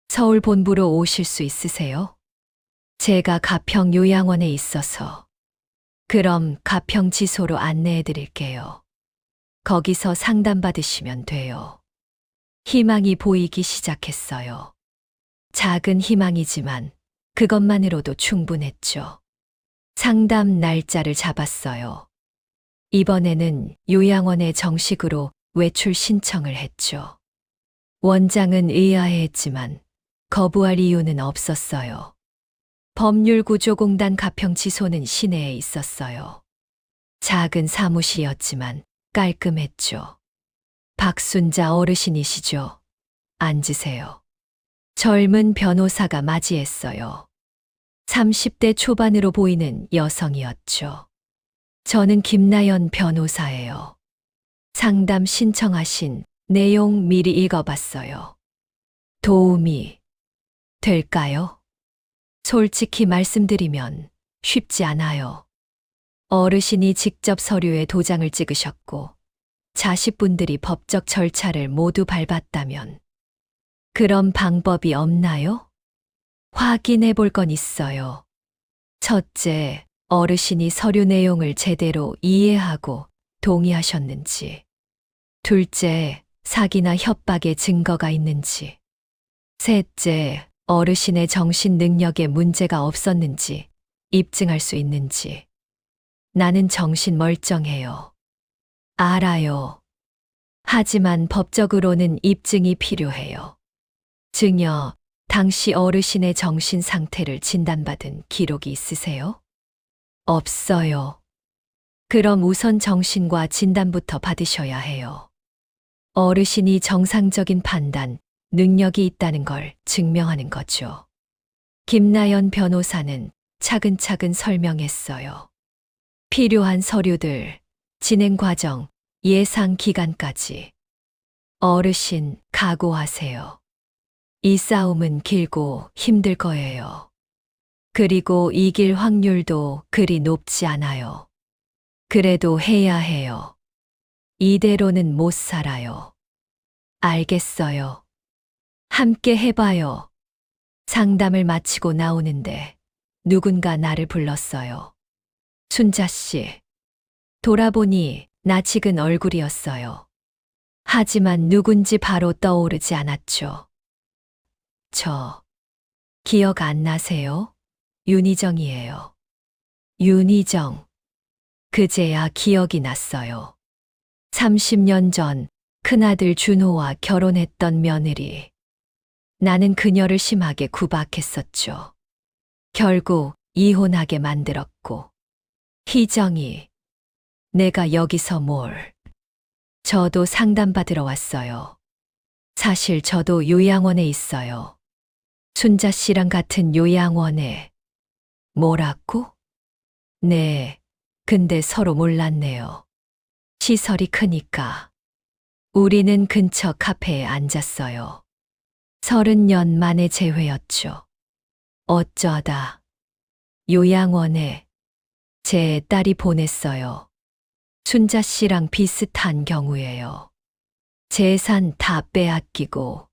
서울 본부로 오실 수 있으세요? 제가 가평 요양원에 있어서. 그럼 가평 지소로 안내해 드릴게요. 거기서 상담받으시면 돼요. 희망이 보이기 시작했어요. 작은 희망이지만 그것만으로도 충분했죠. 상담 날짜를 잡았어요. 이번에는 요양원에 정식으로 외출 신청을 했죠. 원장은 의아해했지만 거부할 이유는 없었어요. 법률구조공단 가평지소는 시내에 있었어요. 작은 사무실이었지만 깔끔했죠. 박순자 어르신이시죠? 앉으세요. 젊은 변호사가 맞이했어요. 30대 초반으로 보이는 여성이었죠. 저는 김나연 변호사예요. 상담 신청하신 내용 미리 읽어봤어요. 도움이 될까요? 솔직히 말씀드리면 쉽지 않아요. 어르신이 직접 서류에 도장을 찍으셨고 자식분들이 법적 절차를 모두 밟았다면 그런 방법이 없나요? 확인해 볼 건 있어요. 첫째, 어르신이 서류 내용을 제대로 이해하고 동의하셨는지. 둘째, 사기나 협박의 증거가 있는지. 셋째, 어르신의 정신 능력에 문제가 없었는지 입증할 수 있는지. 나는 정신 멀쩡해요. 알아요. 하지만 법적으로는 입증이 필요해요. 증여, 당시 어르신의 정신 상태를 진단받은 기록이 있으세요? 없어요. 그럼 우선 정신과 진단부터 받으셔야 해요. 어르신이 정상적인 판단, 능력이 있다는 걸 증명하는 거죠. 김나연 변호사는 차근차근 설명했어요. 필요한 서류들, 진행 과정, 예상 기간까지. 어르신, 각오하세요. 이 싸움은 길고 힘들 거예요. 그리고 이길 확률도 그리 높지 않아요. 그래도 해야 해요. 이대로는 못 살아요. 알겠어요. 함께 해봐요. 상담을 마치고 나오는데 누군가 나를 불렀어요. 순자 씨. 돌아보니 낯익은 얼굴이었어요. 하지만 누군지 바로 떠오르지 않았죠. 저, 기억 안 나세요? 윤희정이에요. 윤희정. 그제야 기억이 났어요. 30년 전 큰아들 준호와 결혼했던 며느리. 나는 그녀를 심하게 구박했었죠. 결국 이혼하게 만들었고. 희정이. 내가 여기서 뭘. 저도 상담받으러 왔어요. 사실 저도 요양원에 있어요. 순자 씨랑 같은 요양원에. 뭐라고? 네, 근데 서로 몰랐네요. 시설이 크니까. 우리는 근처 카페에 앉았어요. 30년 만에 재회였죠. 어쩌다. 요양원에 제 딸이 보냈어요. 순자 씨랑 비슷한 경우예요. 재산 다 빼앗기고.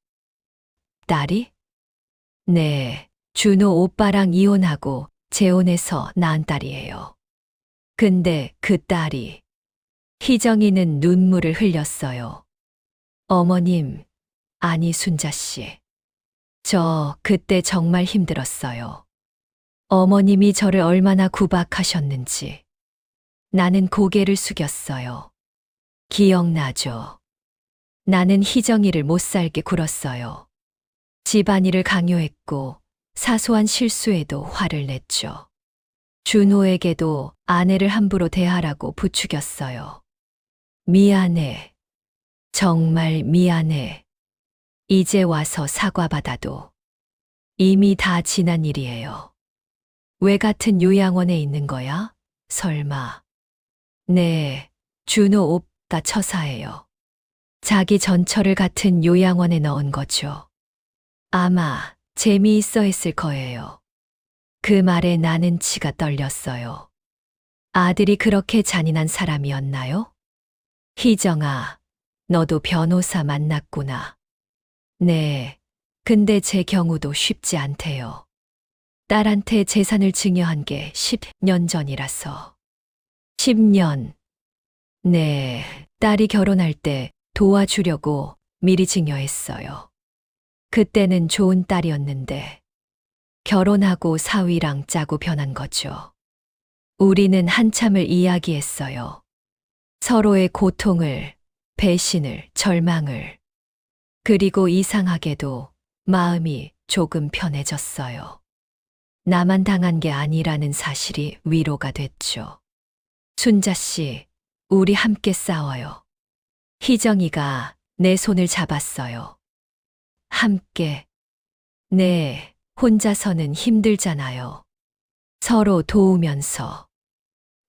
딸이? 네, 준호 오빠랑 이혼하고 재혼해서 낳은 딸이에요. 근데 그 딸이. 희정이는 눈물을 흘렸어요. 어머님, 아니 순자 씨. 저 그때 정말 힘들었어요. 어머님이 저를 얼마나 구박하셨는지. 나는 고개를 숙였어요. 기억나죠? 나는 희정이를 못 살게 굴었어요. 집안일을 강요했고 사소한 실수에도 화를 냈죠. 준호에게도 아내를 함부로 대하라고 부추겼어요. 미안해. 정말 미안해. 이제 와서 사과받아도 이미 다 지난 일이에요. 왜 같은 요양원에 있는 거야? 설마. 네, 준호 오빠 처사예요. 자기 전처를 같은 요양원에 넣은 거죠. 아마 재미있어 했을 거예요. 그 말에 나는 치가 떨렸어요. 아들이 그렇게 잔인한 사람이었나요? 희정아, 너도 변호사 만났구나. 네, 근데 제 경우도 쉽지 않대요. 딸한테 재산을 증여한 게 10년 전이라서. 10년. 네, 딸이 결혼할 때 도와주려고 미리 증여했어요. 그때는 좋은 딸이었는데 결혼하고 사위랑 짜고 변한 거죠. 우리는 한참을 이야기했어요. 서로의 고통을, 배신을, 절망을. 그리고 이상하게도 마음이 조금 편해졌어요. 나만 당한 게 아니라는 사실이 위로가 됐죠. 순자 씨, 우리 함께 싸워요. 희정이가 내 손을 잡았어요. 함께. 네, 혼자서는 힘들잖아요. 서로 도우면서.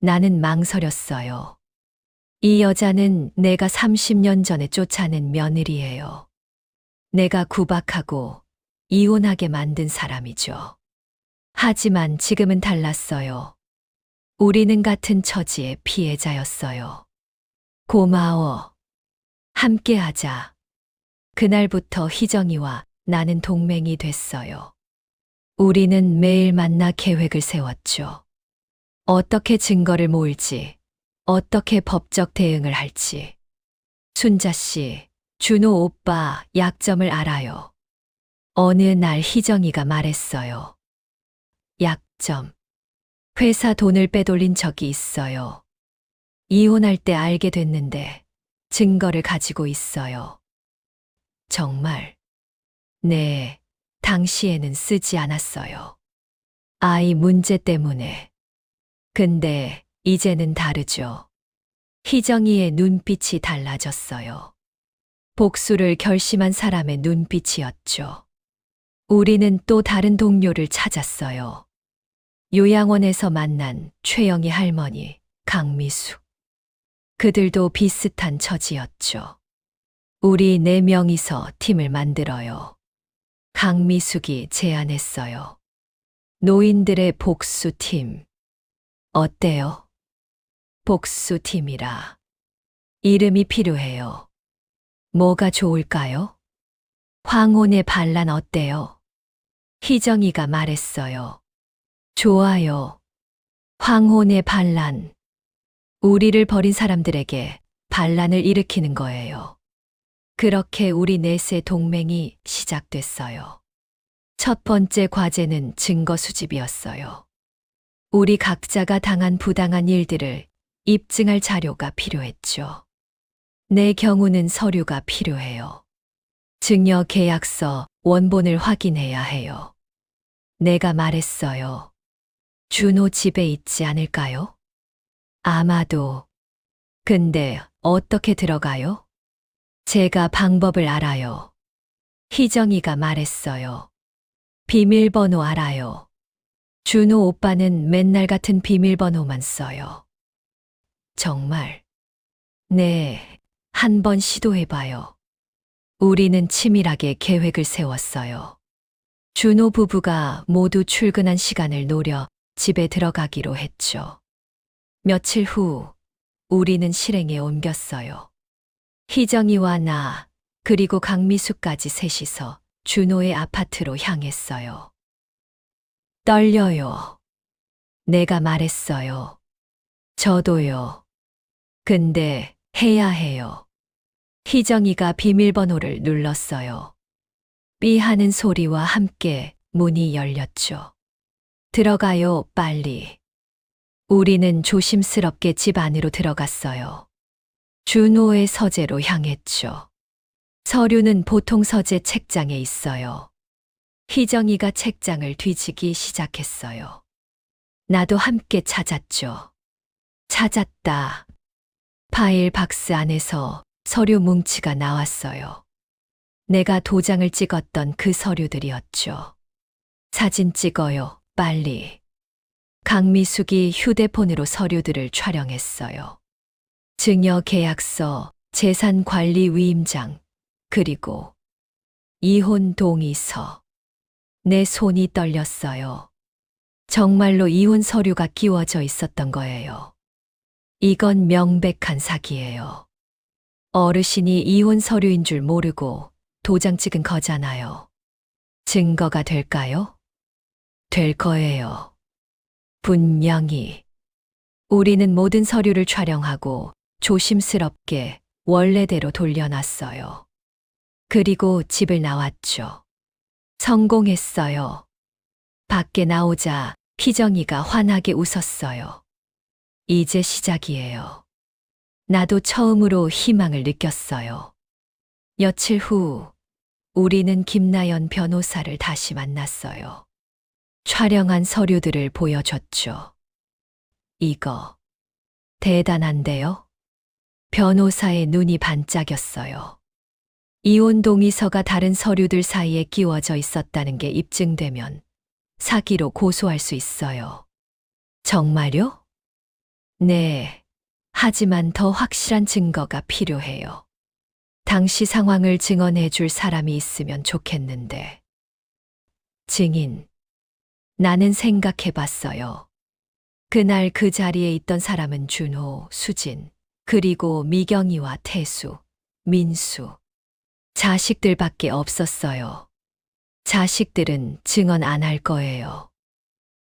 나는 망설였어요. 이 여자는 내가 30년 전에 쫓아낸 며느리예요. 내가 구박하고 이혼하게 만든 사람이죠. 하지만 지금은 달랐어요. 우리는 같은 처지의 피해자였어요. 고마워. 함께하자. 그날부터 희정이와 나는 동맹이 됐어요. 우리는 매일 만나 계획을 세웠죠. 어떻게 증거를 모을지, 어떻게 법적 대응을 할지. 순자 씨, 준호 오빠 약점을 알아요. 어느 날 희정이가 말했어요. 약점. 회사 돈을 빼돌린 적이 있어요. 이혼할 때 알게 됐는데 증거를 가지고 있어요. 정말? 네, 당시에는 쓰지 않았어요. 아이 문제 때문에. 근데 이제는 다르죠. 희정이의 눈빛이 달라졌어요. 복수를 결심한 사람의 눈빛이었죠. 우리는 또 다른 동료를 찾았어요. 요양원에서 만난 최영희 할머니, 강미숙. 그들도 비슷한 처지였죠. 우리 4명이서 팀을 만들어요. 강미숙이 제안했어요. 노인들의 복수팀. 어때요? 복수팀이라. 이름이 필요해요. 뭐가 좋을까요? 황혼의 반란 어때요? 희정이가 말했어요. 좋아요. 황혼의 반란. 우리를 버린 사람들에게 반란을 일으키는 거예요. 그렇게 우리 넷의 동맹이 시작됐어요. 첫 번째 과제는 증거 수집이었어요. 우리 각자가 당한 부당한 일들을 입증할 자료가 필요했죠. 내 경우는 서류가 필요해요. 증여 계약서 원본을 확인해야 해요. 내가 말했어요. 준호 집에 있지 않을까요? 아마도. 근데 어떻게 들어가요? 제가 방법을 알아요. 희정이가 말했어요. 비밀번호 알아요. 준호 오빠는 맨날 같은 비밀번호만 써요. 정말? 네, 한번 시도해봐요. 우리는 치밀하게 계획을 세웠어요. 준호 부부가 모두 출근한 시간을 노려 집에 들어가기로 했죠. 며칠 후, 우리는 실행에 옮겼어요. 희정이와 나, 그리고 강미숙까지 셋이서 준호의 아파트로 향했어요. 떨려요. 내가 말했어요. 저도요. 근데 해야 해요. 희정이가 비밀번호를 눌렀어요. 삐 하는 소리와 함께 문이 열렸죠. 들어가요, 빨리. 우리는 조심스럽게 집 안으로 들어갔어요. 준호의 서재로 향했죠. 서류는 보통 서재 책장에 있어요. 희정이가 책장을 뒤지기 시작했어요. 나도 함께 찾았죠. 찾았다. 파일 박스 안에서 서류 뭉치가 나왔어요. 내가 도장을 찍었던 그 서류들이었죠. 사진 찍어요, 빨리. 강미숙이 휴대폰으로 서류들을 촬영했어요. 증여 계약서, 재산 관리 위임장, 그리고 이혼 동의서. 내 손이 떨렸어요. 정말로 이혼 서류가 끼워져 있었던 거예요. 이건 명백한 사기예요. 어르신이 이혼 서류인 줄 모르고 도장 찍은 거잖아요. 증거가 될까요? 될 거예요. 분명히. 우리는 모든 서류를 촬영하고 조심스럽게 원래대로 돌려놨어요. 그리고 집을 나왔죠. 성공했어요. 밖에 나오자 희정이가 환하게 웃었어요. 이제 시작이에요. 나도 처음으로 희망을 느꼈어요. 며칠 후, 우리는 김나연 변호사를 다시 만났어요. 촬영한 서류들을 보여줬죠. 이거, 대단한데요? 변호사의 눈이 반짝였어요. 이혼 동의서가 다른 서류들 사이에 끼워져 있었다는 게 입증되면 사기로 고소할 수 있어요. 정말요? 네. 하지만 더 확실한 증거가 필요해요. 당시 상황을 증언해 줄 사람이 있으면 좋겠는데. 증인. 나는 생각해 봤어요. 그날 그 자리에 있던 사람은 준호, 수진, 그리고 미경이와 태수, 민수. 자식들밖에 없었어요. 자식들은 증언 안 할 거예요.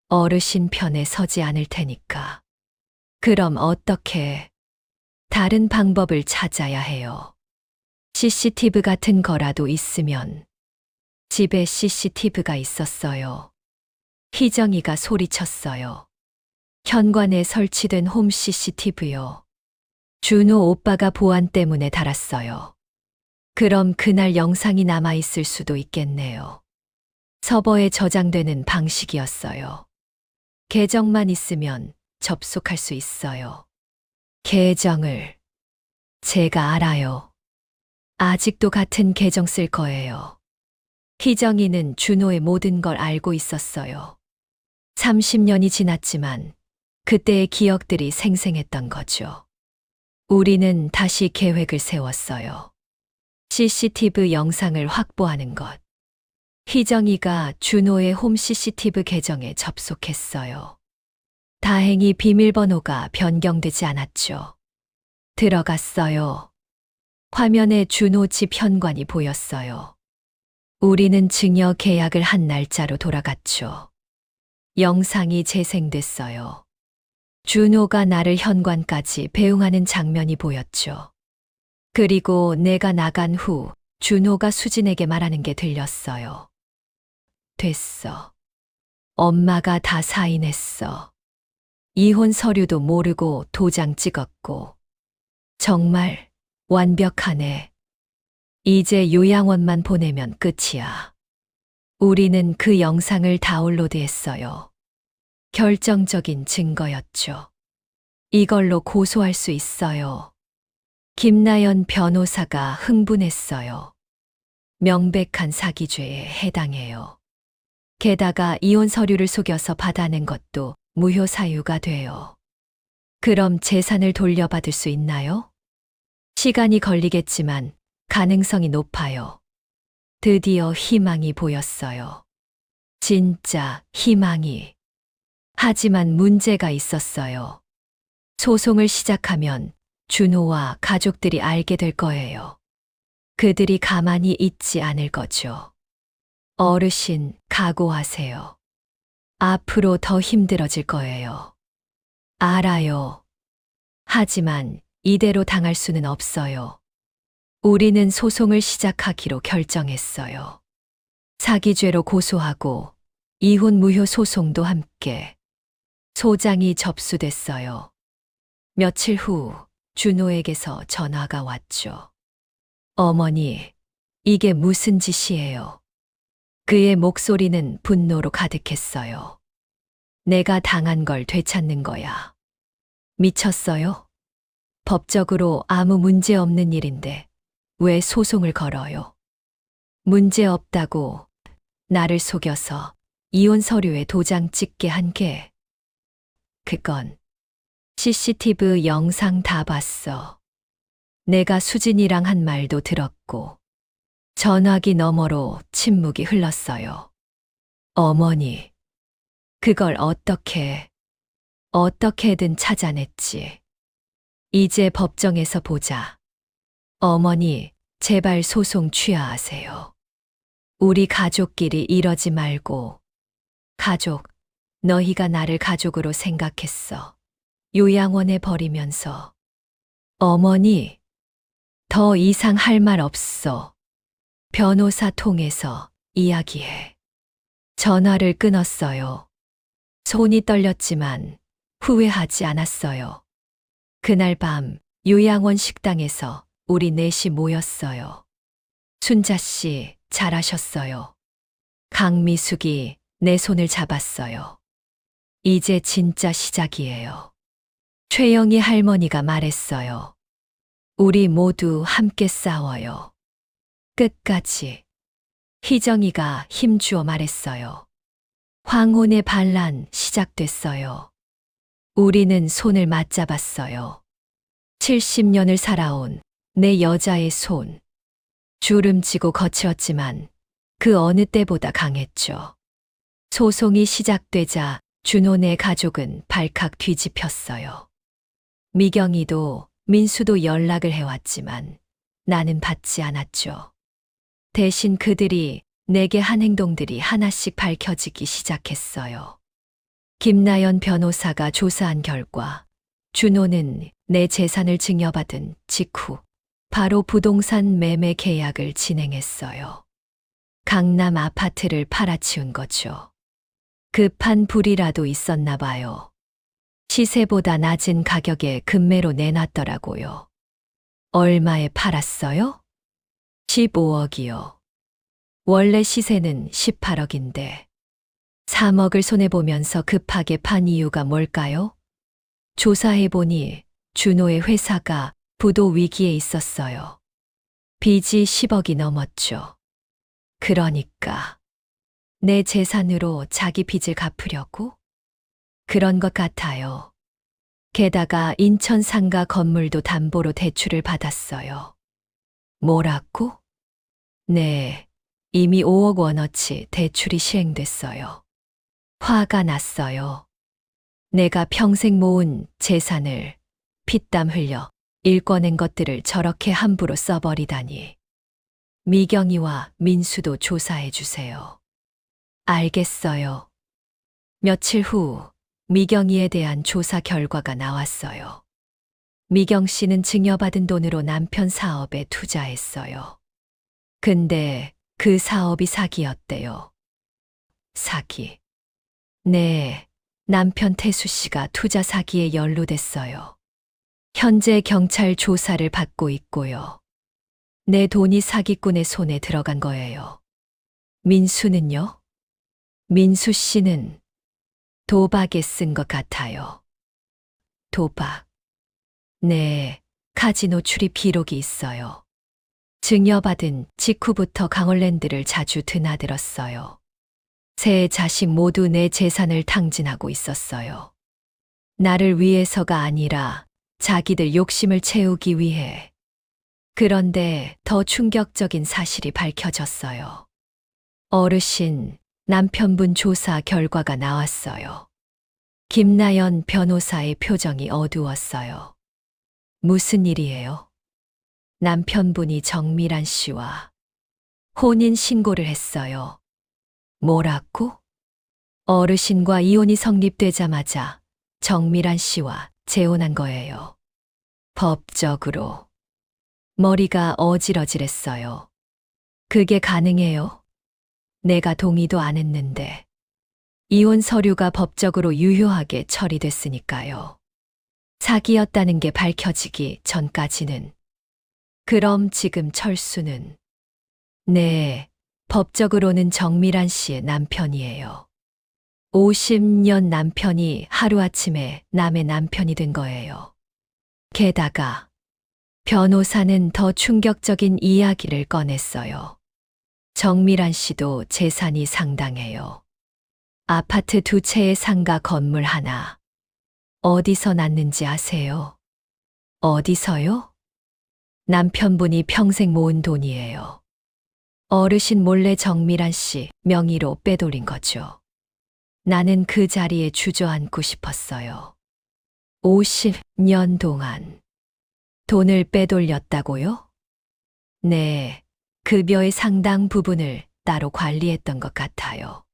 어르신 편에 서지 않을 테니까. 그럼 어떻게? 다른 방법을 찾아야 해요. CCTV 같은 거라도 있으면. 집에 CCTV가 있었어요. 희정이가 소리쳤어요. 현관에 설치된 홈 CCTV요. 준호 오빠가 보안 때문에 달았어요. 그럼 그날 영상이 남아있을 수도 있겠네요. 서버에 저장되는 방식이었어요. 계정만 있으면 접속할 수 있어요. 계정을. 제가 알아요. 아직도 같은 계정 쓸 거예요. 희정이는 준호의 모든 걸 알고 있었어요. 30년이 지났지만 그때의 기억들이 생생했던 거죠. 우리는 다시 계획을 세웠어요. CCTV 영상을 확보하는 것. 희정이가 준호의 홈 CCTV 계정에 접속했어요. 다행히 비밀번호가 변경되지 않았죠. 들어갔어요. 화면에 준호 집 현관이 보였어요. 우리는 증여 계약을 한 날짜로 돌아갔죠. 영상이 재생됐어요. 준호가 나를 현관까지 배웅하는 장면이 보였죠. 그리고 내가 나간 후 준호가 수진에게 말하는 게 들렸어요. 됐어. 엄마가 다 사인했어. 이혼 서류도 모르고 도장 찍었고. 정말 완벽하네. 이제 요양원만 보내면 끝이야. 우리는 그 영상을 다운로드했어요. 결정적인 증거였죠. 이걸로 고소할 수 있어요. 김나연 변호사가 흥분했어요. 명백한 사기죄에 해당해요. 게다가 이혼 서류를 속여서 받아낸 것도 무효 사유가 돼요. 그럼 재산을 돌려받을 수 있나요? 시간이 걸리겠지만 가능성이 높아요. 드디어 희망이 보였어요. 진짜 희망이. 하지만 문제가 있었어요. 소송을 시작하면 준호와 가족들이 알게 될 거예요. 그들이 가만히 있지 않을 거죠. 어르신, 각오하세요. 앞으로 더 힘들어질 거예요. 알아요. 하지만 이대로 당할 수는 없어요. 우리는 소송을 시작하기로 결정했어요. 사기죄로 고소하고 이혼 무효 소송도 함께. 소장이 접수됐어요. 며칠 후 준호에게서 전화가 왔죠. 어머니, 이게 무슨 짓이에요? 그의 목소리는 분노로 가득했어요. 내가 당한 걸 되찾는 거야. 미쳤어요? 법적으로 아무 문제 없는 일인데 왜 소송을 걸어요? 문제 없다고 나를 속여서 이혼 서류에 도장 찍게 한 게. 그건 CCTV 영상 다 봤어. 내가 수진이랑 한 말도 들었고 전화기 너머로 침묵이 흘렀어요. 어머니, 그걸 어떻게든 찾아냈지. 이제 법정에서 보자. 어머니, 제발 소송 취하하세요. 우리 가족끼리 이러지 말고. 가족, 너희가 나를 가족으로 생각했어. 요양원에 버리면서. 어머니, 더 이상 할 말 없어. 변호사 통해서 이야기해. 전화를 끊었어요. 손이 떨렸지만 후회하지 않았어요. 그날 밤 요양원 식당에서 우리 넷이 모였어요. 순자 씨, 잘하셨어요. 강미숙이 내 손을 잡았어요. 이제 진짜 시작이에요. 최영희 할머니가 말했어요. 우리 모두 함께 싸워요. 끝까지. 희정이가 힘주어 말했어요. 황혼의 반란 시작됐어요. 우리는 손을 맞잡았어요. 70년을 살아온 내 여자의 손. 주름지고 거칠었지만 그 어느 때보다 강했죠. 소송이 시작되자 준호네 가족은 발칵 뒤집혔어요. 미경이도 민수도 연락을 해왔지만 나는 받지 않았죠. 대신 그들이 내게 한 행동들이 하나씩 밝혀지기 시작했어요. 김나연 변호사가 조사한 결과 준호는 내 재산을 증여받은 직후 바로 부동산 매매 계약을 진행했어요. 강남 아파트를 팔아치운 거죠. 급한 불이라도 있었나 봐요. 시세보다 낮은 가격에 급매로 내놨더라고요. 얼마에 팔았어요? 15억이요. 원래 시세는 18억인데 3억을 손해보면서 급하게 판 이유가 뭘까요? 조사해보니 준호의 회사가 부도 위기에 있었어요. 빚이 10억이 넘었죠. 그러니까 내 재산으로 자기 빚을 갚으려고? 그런 것 같아요. 게다가 인천 상가 건물도 담보로 대출을 받았어요. 뭐라고? 네, 이미 5억 원어치 대출이 시행됐어요. 화가 났어요. 내가 평생 모은 재산을 피땀 흘려 일궈낸 것들을 저렇게 함부로 써버리다니. 미경이와 민수도 조사해 주세요. 알겠어요. 며칠 후 미경이에 대한 조사 결과가 나왔어요. 미경 씨는 증여받은 돈으로 남편 사업에 투자했어요. 근데 그 사업이 사기였대요. 사기. 네, 남편 태수 씨가 투자 사기에 연루됐어요. 현재 경찰 조사를 받고 있고요. 내 돈이 사기꾼의 손에 들어간 거예요. 민수는요? 민수 씨는 도박에 쓴 것 같아요. 도박. 네, 카지노 출입 기록이 있어요. 증여받은 직후부터 강월랜드를 자주 드나들었어요. 세 자식 모두 내 재산을 탕진하고 있었어요. 나를 위해서가 아니라 자기들 욕심을 채우기 위해. 그런데 더 충격적인 사실이 밝혀졌어요. 어르신, 남편분 조사 결과가 나왔어요. 김나연 변호사의 표정이 어두웠어요. 무슨 일이에요? 남편분이 정미란 씨와 혼인 신고를 했어요. 뭐라고? 어르신과 이혼이 성립되자마자 정미란 씨와 재혼한 거예요. 법적으로. 머리가 어질어질했어요. 그게 가능해요? 내가 동의도 안 했는데. 이혼 서류가 법적으로 유효하게 처리됐으니까요. 사기였다는 게 밝혀지기 전까지는. 그럼 지금 철수는? 네, 법적으로는 정미란 씨의 남편이에요. 50년 남편이 하루아침에 남의 남편이 된 거예요. 게다가 변호사는 더 충격적인 이야기를 꺼냈어요. 정미란 씨도 재산이 상당해요. 아파트 2채의 상가 건물 하나. 어디서 났는지 아세요? 어디서요? 남편분이 평생 모은 돈이에요. 어르신 몰래 정미란 씨 명의로 빼돌린 거죠. 나는 그 자리에 주저앉고 싶었어요. 50년 동안 돈을 빼돌렸다고요? 네, 급여의 상당 부분을 따로 관리했던 것 같아요.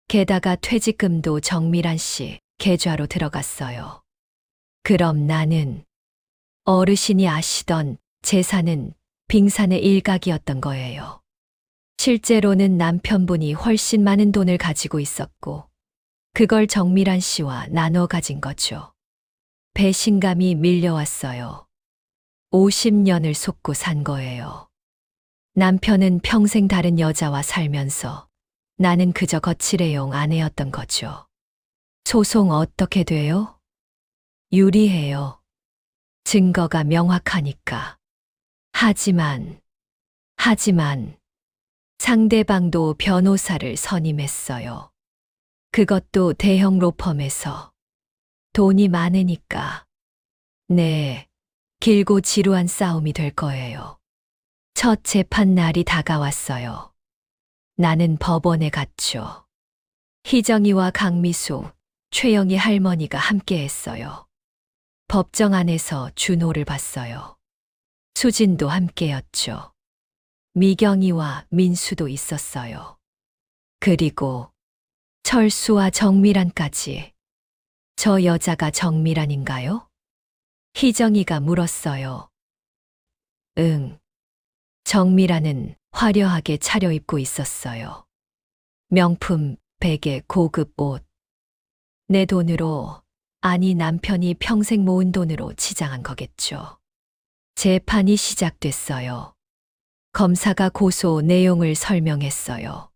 게다가 퇴직금도 정밀한 씨 계좌로 들어갔어요. 그럼 나는 어르신이 아시던 재산은 빙산의 일각이었던 거예요. 실제로는 남편분이 훨씬 많은 돈을 가지고 있었고, 그걸 정밀한 씨와 나눠 가진 거죠. 배신감이 밀려왔어요. 50년을 속고 산 거예요. 남편은 평생 다른 여자와 살면서 나는 그저 거칠애용 아내였던 거죠. 소송 어떻게 돼요? 유리해요. 증거가 명확하니까. 하지만 상대방도 변호사를 선임했어요. 그것도 대형 로펌에서. 돈이 많으니까. 네, 길고 지루한 싸움이 될 거예요. 첫 재판 날이 다가왔어요. 나는 법원에 갔죠. 희정이와 강미수, 최영희 할머니가 함께 했어요. 법정 안에서 준호를 봤어요. 수진도 함께였죠. 미경이와 민수도 있었어요. 그리고 철수와 정미란까지. 저 여자가 정미란인가요? 희정이가 물었어요. 응. 정미란은 화려하게 차려입고 있었어요. 명품, 베개, 고급 옷. 내 돈으로, 아니 남편이 평생 모은 돈으로 치장한 거겠죠. 재판이 시작됐어요. 검사가 고소 내용을 설명했어요.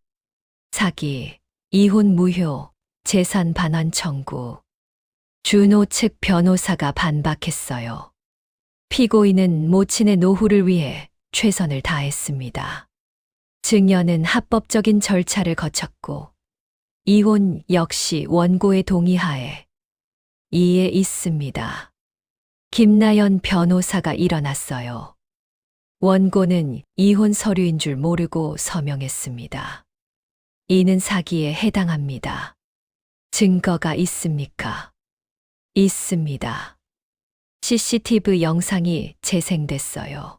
사기, 이혼 무효, 재산 반환 청구. 준호 측 변호사가 반박했어요. 피고인은 모친의 노후를 위해 최선을 다했습니다. 증여는 합법적인 절차를 거쳤고, 이혼 역시 원고의 동의하에 이에 있습니다. 김나연 변호사가 일어났어요. 원고는 이혼 서류인 줄 모르고 서명했습니다. 이는 사기에 해당합니다. 증거가 있습니까? 있습니다. CCTV 영상이 재생됐어요.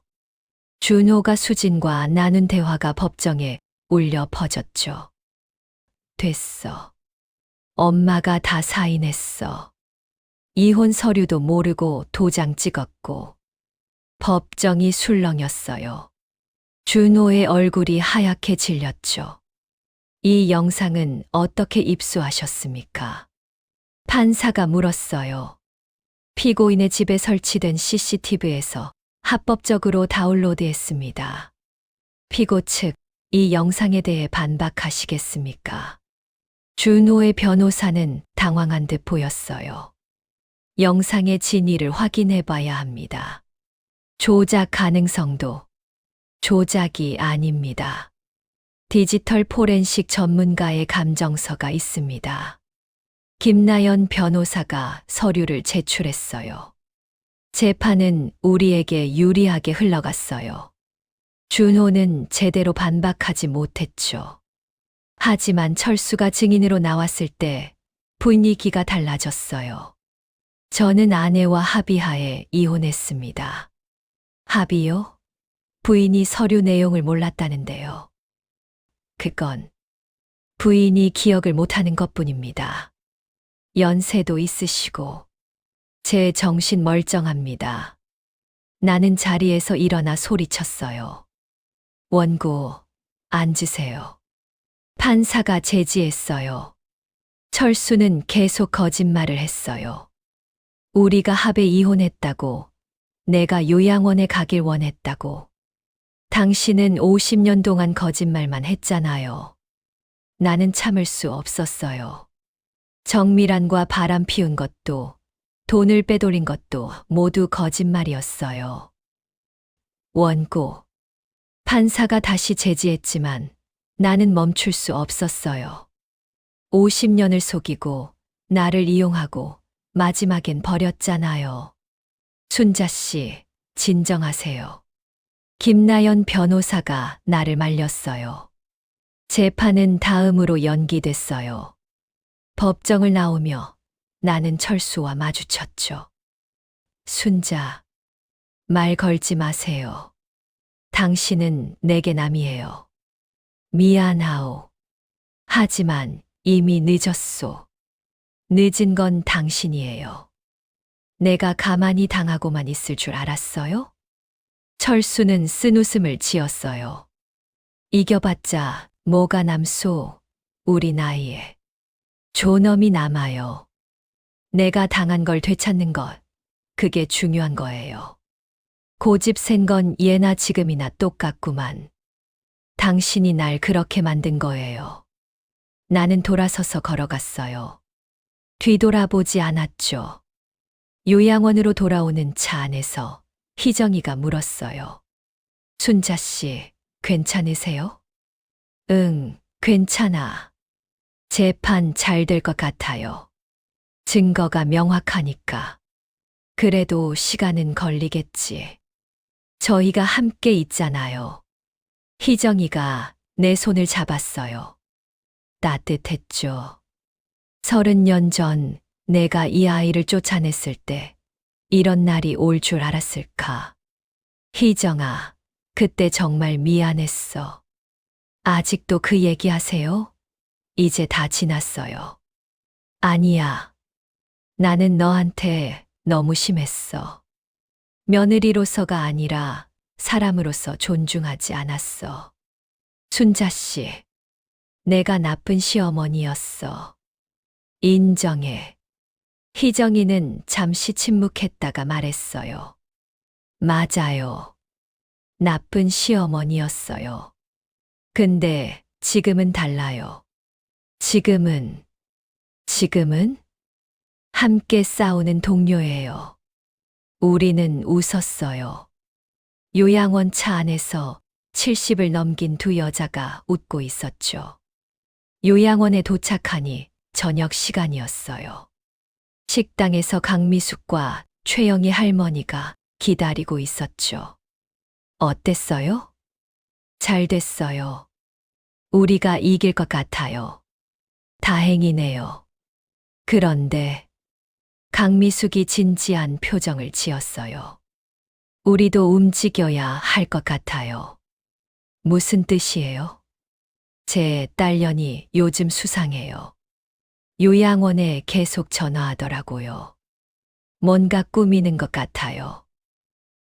준호가 수진과 나눈 대화가 법정에 울려 퍼졌죠. 됐어. 엄마가 다 사인했어. 이혼 서류도 모르고 도장 찍었고. 법정이 술렁였어요. 준호의 얼굴이 하얗게 질렸죠. 이 영상은 어떻게 입수하셨습니까? 판사가 물었어요. 피고인의 집에 설치된 CCTV에서 합법적으로 다운로드했습니다. 피고 측, 이 영상에 대해 반박하시겠습니까? 준호의 변호사는 당황한 듯 보였어요. 영상의 진위를 확인해 봐야 합니다. 조작 가능성도 조작이 아닙니다. 디지털 포렌식 전문가의 감정서가 있습니다. 김나연 변호사가 서류를 제출했어요. 재판은 우리에게 유리하게 흘러갔어요. 준호는 제대로 반박하지 못했죠. 하지만 철수가 증인으로 나왔을 때 분위기가 달라졌어요. 저는 아내와 합의하에 이혼했습니다. 합의요? 부인이 서류 내용을 몰랐다는데요. 그건 부인이 기억을 못하는 것뿐입니다. 연세도 있으시고 제 정신 멀쩡합니다. 나는 자리에서 일어나 소리쳤어요. 원고, 앉으세요. 판사가 제지했어요. 철수는 계속 거짓말을 했어요. 우리가 합의 이혼했다고, 내가 요양원에 가길 원했다고. 당신은 50년 동안 거짓말만 했잖아요. 나는 참을 수 없었어요. 정밀한과 바람 피운 것도, 돈을 빼돌린 것도 모두 거짓말이었어요. 원고. 판사가 다시 제지했지만 나는 멈출 수 없었어요. 50년을 속이고 나를 이용하고 마지막엔 버렸잖아요. 순자 씨, 진정하세요. 김나연 변호사가 나를 말렸어요. 재판은 다음으로 연기됐어요. 법정을 나오며 나는 철수와 마주쳤죠. 순자, 말 걸지 마세요. 당신은 내게 남이에요. 미안하오. 하지만 이미 늦었소. 늦은 건 당신이에요. 내가 가만히 당하고만 있을 줄 알았어요? 철수는 쓴웃음을 지었어요. 이겨봤자 뭐가 남소, 우리 나이에. 존엄이 남아요. 내가 당한 걸 되찾는 것, 그게 중요한 거예요. 고집 센 건 예나 지금이나 똑같구만. 당신이 날 그렇게 만든 거예요. 나는 돌아서서 걸어갔어요. 뒤돌아보지 않았죠. 요양원으로 돌아오는 차 안에서 희정이가 물었어요. 순자 씨, 괜찮으세요? 응, 괜찮아. 재판 잘 될 것 같아요. 증거가 명확하니까. 그래도 시간은 걸리겠지. 저희가 함께 있잖아요. 희정이가 내 손을 잡았어요. 따뜻했죠. 30년 전 내가 이 아이를 쫓아냈을 때 이런 날이 올 줄 알았을까. 희정아, 그때 정말 미안했어. 아직도 그 얘기하세요? 이제 다 지났어요. 아니야. 나는 너한테 너무 심했어. 며느리로서가 아니라 사람으로서 존중하지 않았어. 순자 씨, 내가 나쁜 시어머니였어. 인정해. 희정이는 잠시 침묵했다가 말했어요. 맞아요. 나쁜 시어머니였어요. 근데 지금은 달라요. 지금은 함께 싸우는 동료예요. 우리는 웃었어요. 요양원 차 안에서 70을 넘긴 두 여자가 웃고 있었죠. 요양원에 도착하니 저녁 시간이었어요. 식당에서 강미숙과 최영희 할머니가 기다리고 있었죠. 어땠어요? 잘 됐어요. 우리가 이길 것 같아요. 다행이네요. 그런데 강미숙이 진지한 표정을 지었어요. 우리도 움직여야 할 것 같아요. 무슨 뜻이에요? 제 딸년이 요즘 수상해요. 요양원에 계속 전화하더라고요. 뭔가 꾸미는 것 같아요.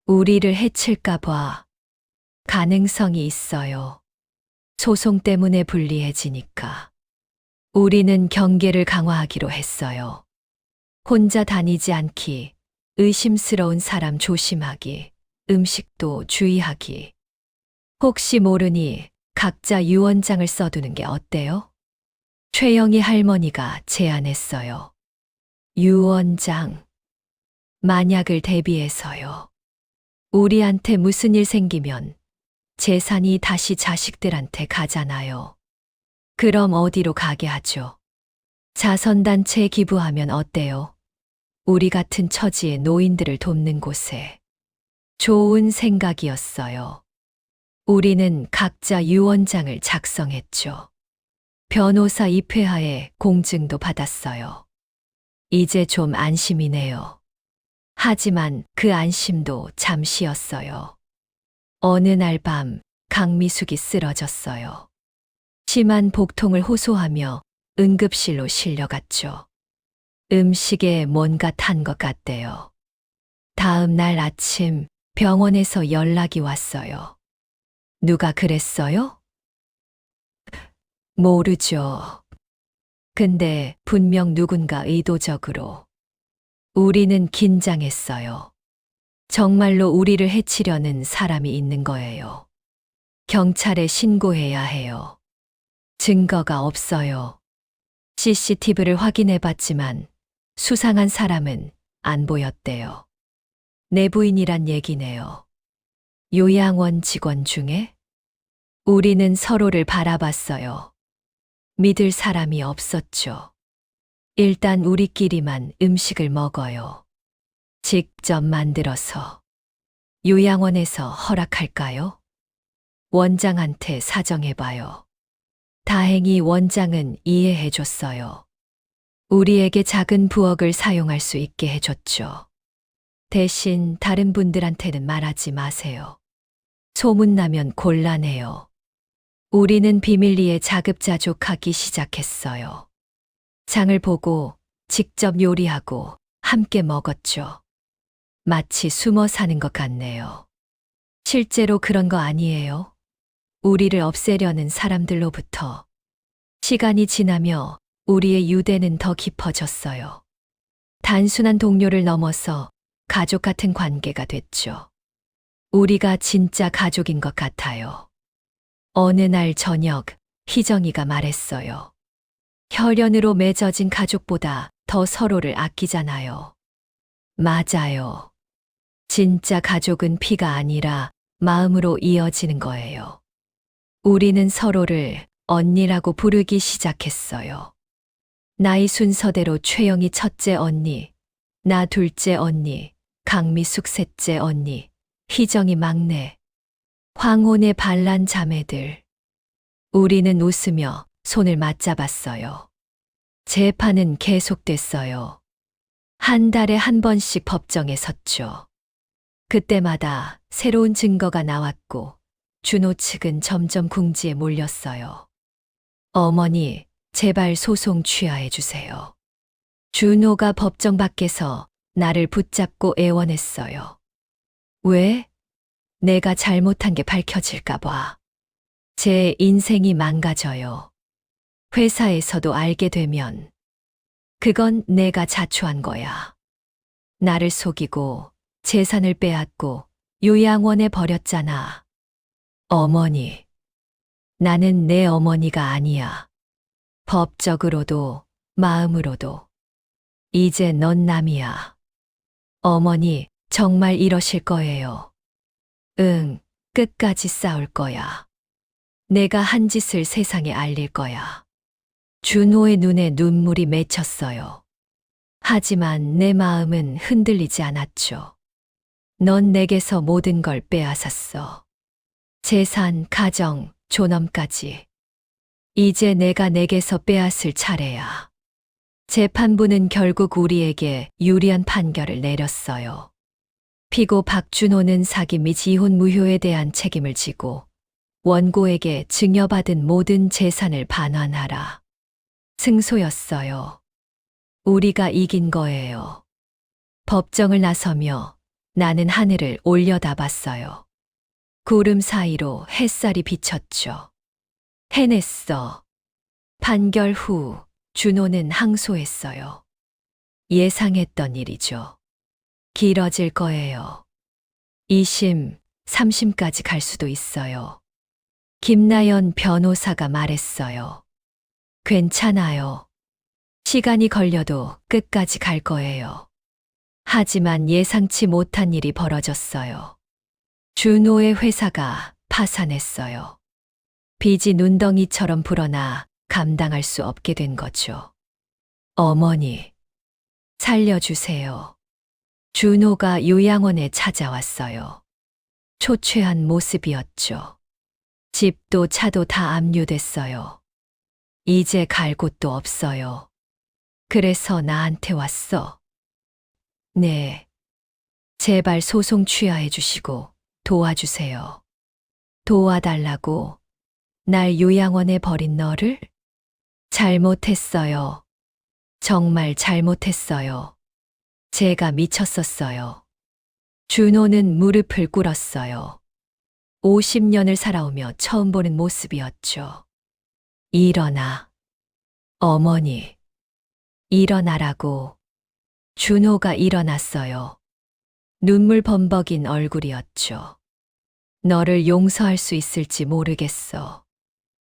우리를 해칠까 봐. 가능성이 있어요. 소송 때문에 불리해지니까. 우리는 경계를 강화하기로 했어요. 혼자 다니지 않기, 의심스러운 사람 조심하기, 음식도 주의하기. 혹시 모르니 각자 유언장을 써두는 게 어때요? 최영희 할머니가 제안했어요. 유언장. 만약을 대비해서요. 우리한테 무슨 일 생기면 재산이 다시 자식들한테 가잖아요. 그럼 어디로 가게 하죠? 자선단체에 기부하면 어때요? 우리 같은 처지의 노인들을 돕는 곳에. 좋은 생각이었어요. 우리는 각자 유언장을 작성했죠. 변호사 입회하에 공증도 받았어요. 이제 좀 안심이네요. 하지만 그 안심도 잠시였어요. 어느 날 밤 강미숙이 쓰러졌어요. 심한 복통을 호소하며 응급실로 실려갔죠. 음식에 뭔가 탄 것 같대요. 다음 날 아침 병원에서 연락이 왔어요. 누가 그랬어요? 모르죠. 근데 분명 누군가 의도적으로. 우리는 긴장했어요. 정말로 우리를 해치려는 사람이 있는 거예요. 경찰에 신고해야 해요. 증거가 없어요. CCTV를 확인해 봤지만 수상한 사람은 안 보였대요. 내부인이란 얘기네요. 요양원 직원 중에? 우리는 서로를 바라봤어요. 믿을 사람이 없었죠. 일단 우리끼리만 음식을 먹어요. 직접 만들어서. 요양원에서 허락할까요? 원장한테 사정해봐요. 다행히 원장은 이해해줬어요. 우리에게 작은 부엌을 사용할 수 있게 해줬죠. 대신 다른 분들한테는 말하지 마세요. 소문나면 곤란해요. 우리는 비밀리에 자급자족하기 시작했어요. 장을 보고 직접 요리하고 함께 먹었죠. 마치 숨어 사는 것 같네요. 실제로 그런 거 아니에요. 우리를 없애려는 사람들로부터. 시간이 지나며 우리의 유대는 더 깊어졌어요. 단순한 동료를 넘어서 가족 같은 관계가 됐죠. 우리가 진짜 가족인 것 같아요. 어느 날 저녁, 희정이가 말했어요. 혈연으로 맺어진 가족보다 더 서로를 아끼잖아요. 맞아요. 진짜 가족은 피가 아니라 마음으로 이어지는 거예요. 우리는 서로를 언니라고 부르기 시작했어요. 나이 순서대로 최영이 첫째 언니, 나 둘째 언니, 강미숙 셋째 언니, 희정이 막내, 황혼의 반란 자매들. 우리는 웃으며 손을 맞잡았어요. 재판은 계속됐어요. 한 달에 한 번씩 법정에 섰죠. 그때마다 새로운 증거가 나왔고 준호 측은 점점 궁지에 몰렸어요. 어머니, 제발 소송 취하해 주세요. 준호가 법정 밖에서 나를 붙잡고 애원했어요. 왜? 내가 잘못한 게 밝혀질까 봐. 제 인생이 망가져요. 회사에서도 알게 되면 그건 내가 자초한 거야. 나를 속이고 재산을 빼앗고 요양원에 버렸잖아. 어머니. 나는 내 어머니가 아니야. 법적으로도 마음으로도. 이제 넌 남이야. 어머니, 정말 이러실 거예요. 응, 끝까지 싸울 거야. 내가 한 짓을 세상에 알릴 거야. 준호의 눈에 눈물이 맺혔어요. 하지만 내 마음은 흔들리지 않았죠. 넌 내게서 모든 걸 빼앗았어. 재산, 가정, 존엄까지. 이제 내가 내게서 빼앗을 차례야. 재판부는 결국 우리에게 유리한 판결을 내렸어요. 피고 박준호는 사기 및 이혼 무효에 대한 책임을 지고 원고에게 증여받은 모든 재산을 반환하라. 승소였어요. 우리가 이긴 거예요. 법정을 나서며 나는 하늘을 올려다봤어요. 구름 사이로 햇살이 비쳤죠. 해냈어. 판결 후 준호는 항소했어요. 예상했던 일이죠. 길어질 거예요. 2심, 3심까지 갈 수도 있어요. 김나연 변호사가 말했어요. 괜찮아요. 시간이 걸려도 끝까지 갈 거예요. 하지만 예상치 못한 일이 벌어졌어요. 준호의 회사가 파산했어요. 빚이 눈덩이처럼 불어나 감당할 수 없게 된 거죠. 어머니, 살려주세요. 준호가 요양원에 찾아왔어요. 초췌한 모습이었죠. 집도 차도 다 압류됐어요. 이제 갈 곳도 없어요. 그래서 나한테 왔어. 네. 제발 소송 취하해 주시고 도와주세요. 도와달라고. 날 요양원에 버린 너를? 잘못했어요. 정말 잘못했어요. 제가 미쳤었어요. 준호는 무릎을 꿇었어요. 50년을 살아오며 처음 보는 모습이었죠. 일어나. 어머니. 일어나라고. 준호가 일어났어요. 눈물 범벅인 얼굴이었죠. 너를 용서할 수 있을지 모르겠어.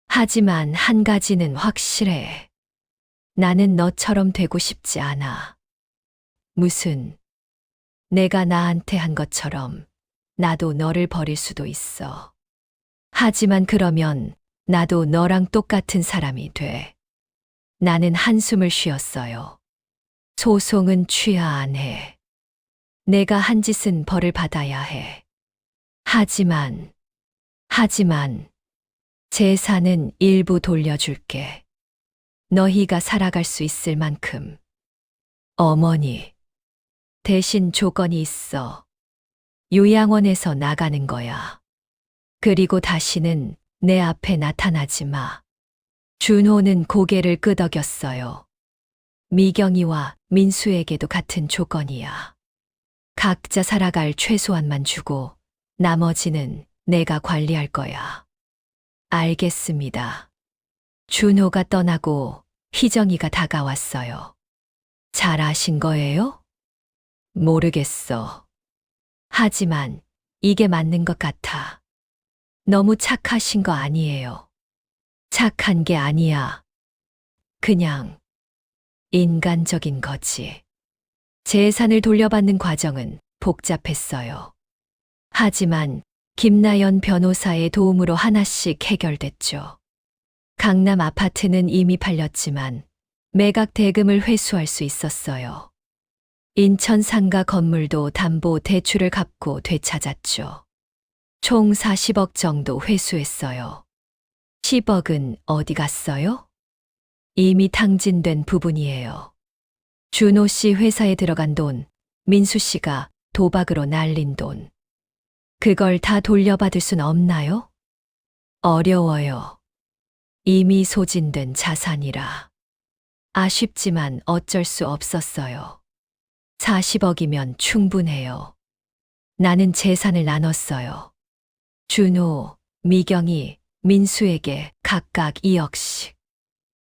하지만 한 가지는 확실해. 나는 너처럼 되고 싶지 않아. 무슨, 내가 나한테 한 것처럼 나도 너를 버릴 수도 있어. 하지만 그러면 나도 너랑 똑같은 사람이 돼. 나는 한숨을 쉬었어요. 소송은 취하 안 해. 내가 한 짓은 벌을 받아야 해. 하지만, 재산은 일부 돌려줄게. 너희가 살아갈 수 있을 만큼. 어머니, 대신 조건이 있어. 요양원에서 나가는 거야. 그리고 다시는 내 앞에 나타나지 마. 준호는 고개를 끄덕였어요. 미경이와 민수에게도 같은 조건이야. 각자 살아갈 최소한만 주고 나머지는 내가 관리할 거야. 알겠습니다. 준호가 떠나고 희정이가 다가왔어요. 잘 아신 거예요? 모르겠어. 하지만 이게 맞는 것 같아. 너무 착하신 거 아니에요. 착한 게 아니야. 그냥 인간적인 거지. 재산을 돌려받는 과정은 복잡했어요. 하지만 김나연 변호사의 도움으로 하나씩 해결됐죠. 강남 아파트는 이미 팔렸지만 매각 대금을 회수할 수 있었어요. 인천 상가 건물도 담보 대출을 갚고 되찾았죠. 총 40억 정도 회수했어요. 10억은 어디 갔어요? 이미 탕진된 부분이에요. 준호 씨 회사에 들어간 돈, 민수 씨가 도박으로 날린 돈. 그걸 다 돌려받을 순 없나요? 어려워요. 이미 소진된 자산이라. 아쉽지만 어쩔 수 없었어요. 40억이면 충분해요. 나는 재산을 나눴어요. 준호, 미경이, 민수에게 각각 2억씩.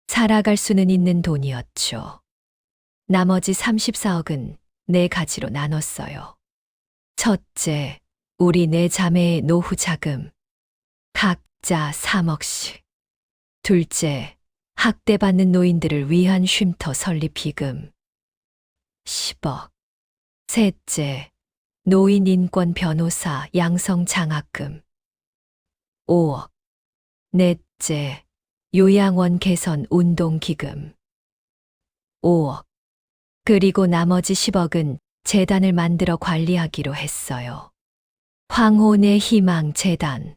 살아갈 수는 있는 돈이었죠. 나머지 34억은 네 가지로 나눴어요. 첫째, 우리 네 자매의 노후 자금. 각자 3억씩. 둘째, 학대받는 노인들을 위한 쉼터 설립 기금. 10억. 셋째, 노인 인권 변호사 양성 장학금. 5억. 넷째, 요양원 개선 운동 기금. 5억. 그리고 나머지 10억은 재단을 만들어 관리하기로 했어요. 황혼의 희망 재단.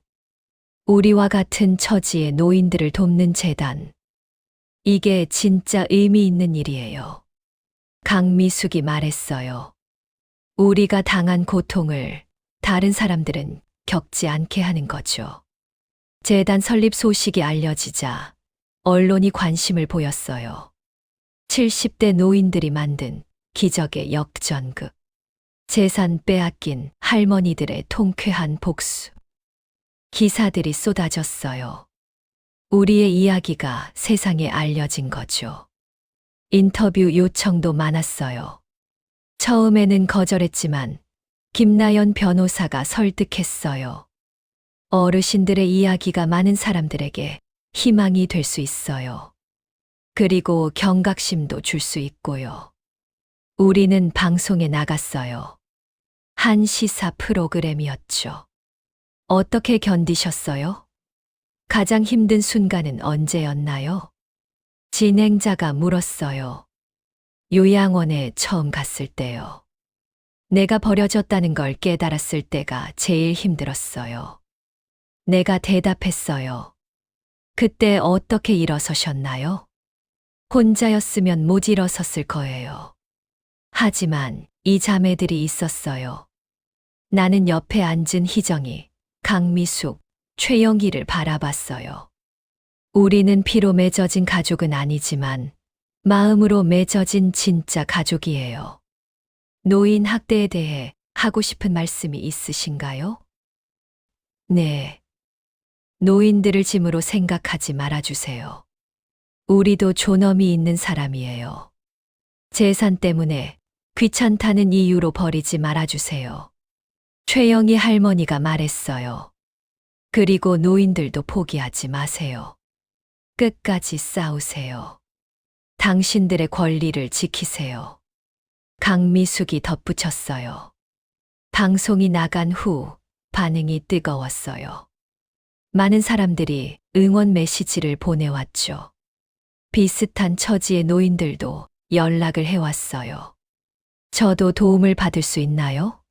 우리와 같은 처지의 노인들을 돕는 재단. 이게 진짜 의미 있는 일이에요. 강미숙이 말했어요. 우리가 당한 고통을 다른 사람들은 겪지 않게 하는 거죠. 재단 설립 소식이 알려지자 언론이 관심을 보였어요. 70대 노인들이 만든 기적의 역전극. 재산 빼앗긴 할머니들의 통쾌한 복수. 기사들이 쏟아졌어요. 우리의 이야기가 세상에 알려진 거죠. 인터뷰 요청도 많았어요. 처음에는 거절했지만 김나연 변호사가 설득했어요. 어르신들의 이야기가 많은 사람들에게 희망이 될 수 있어요. 그리고 경각심도 줄 수 있고요. 우리는 방송에 나갔어요. 한 시사 프로그램이었죠. 어떻게 견디셨어요? 가장 힘든 순간은 언제였나요? 진행자가 물었어요. 요양원에 처음 갔을 때요. 내가 버려졌다는 걸 깨달았을 때가 제일 힘들었어요. 내가 대답했어요. 그때 어떻게 일어서셨나요? 혼자였으면 못 일어섰을 거예요. 하지만 이 자매들이 있었어요. 나는 옆에 앉은 희정이, 강미숙, 최영희를 바라봤어요. 우리는 피로 맺어진 가족은 아니지만 마음으로 맺어진 진짜 가족이에요. 노인 학대에 대해 하고 싶은 말씀이 있으신가요? 네. 노인들을 짐으로 생각하지 말아주세요. 우리도 존엄이 있는 사람이에요. 재산 때문에 귀찮다는 이유로 버리지 말아주세요. 최영희 할머니가 말했어요. 그리고 노인들도 포기하지 마세요. 끝까지 싸우세요. 당신들의 권리를 지키세요. 강미숙이 덧붙였어요. 방송이 나간 후 반응이 뜨거웠어요. 많은 사람들이 응원 메시지를 보내왔죠. 비슷한 처지의 노인들도 연락을 해왔어요. 저도 도움을 받을 수 있나요?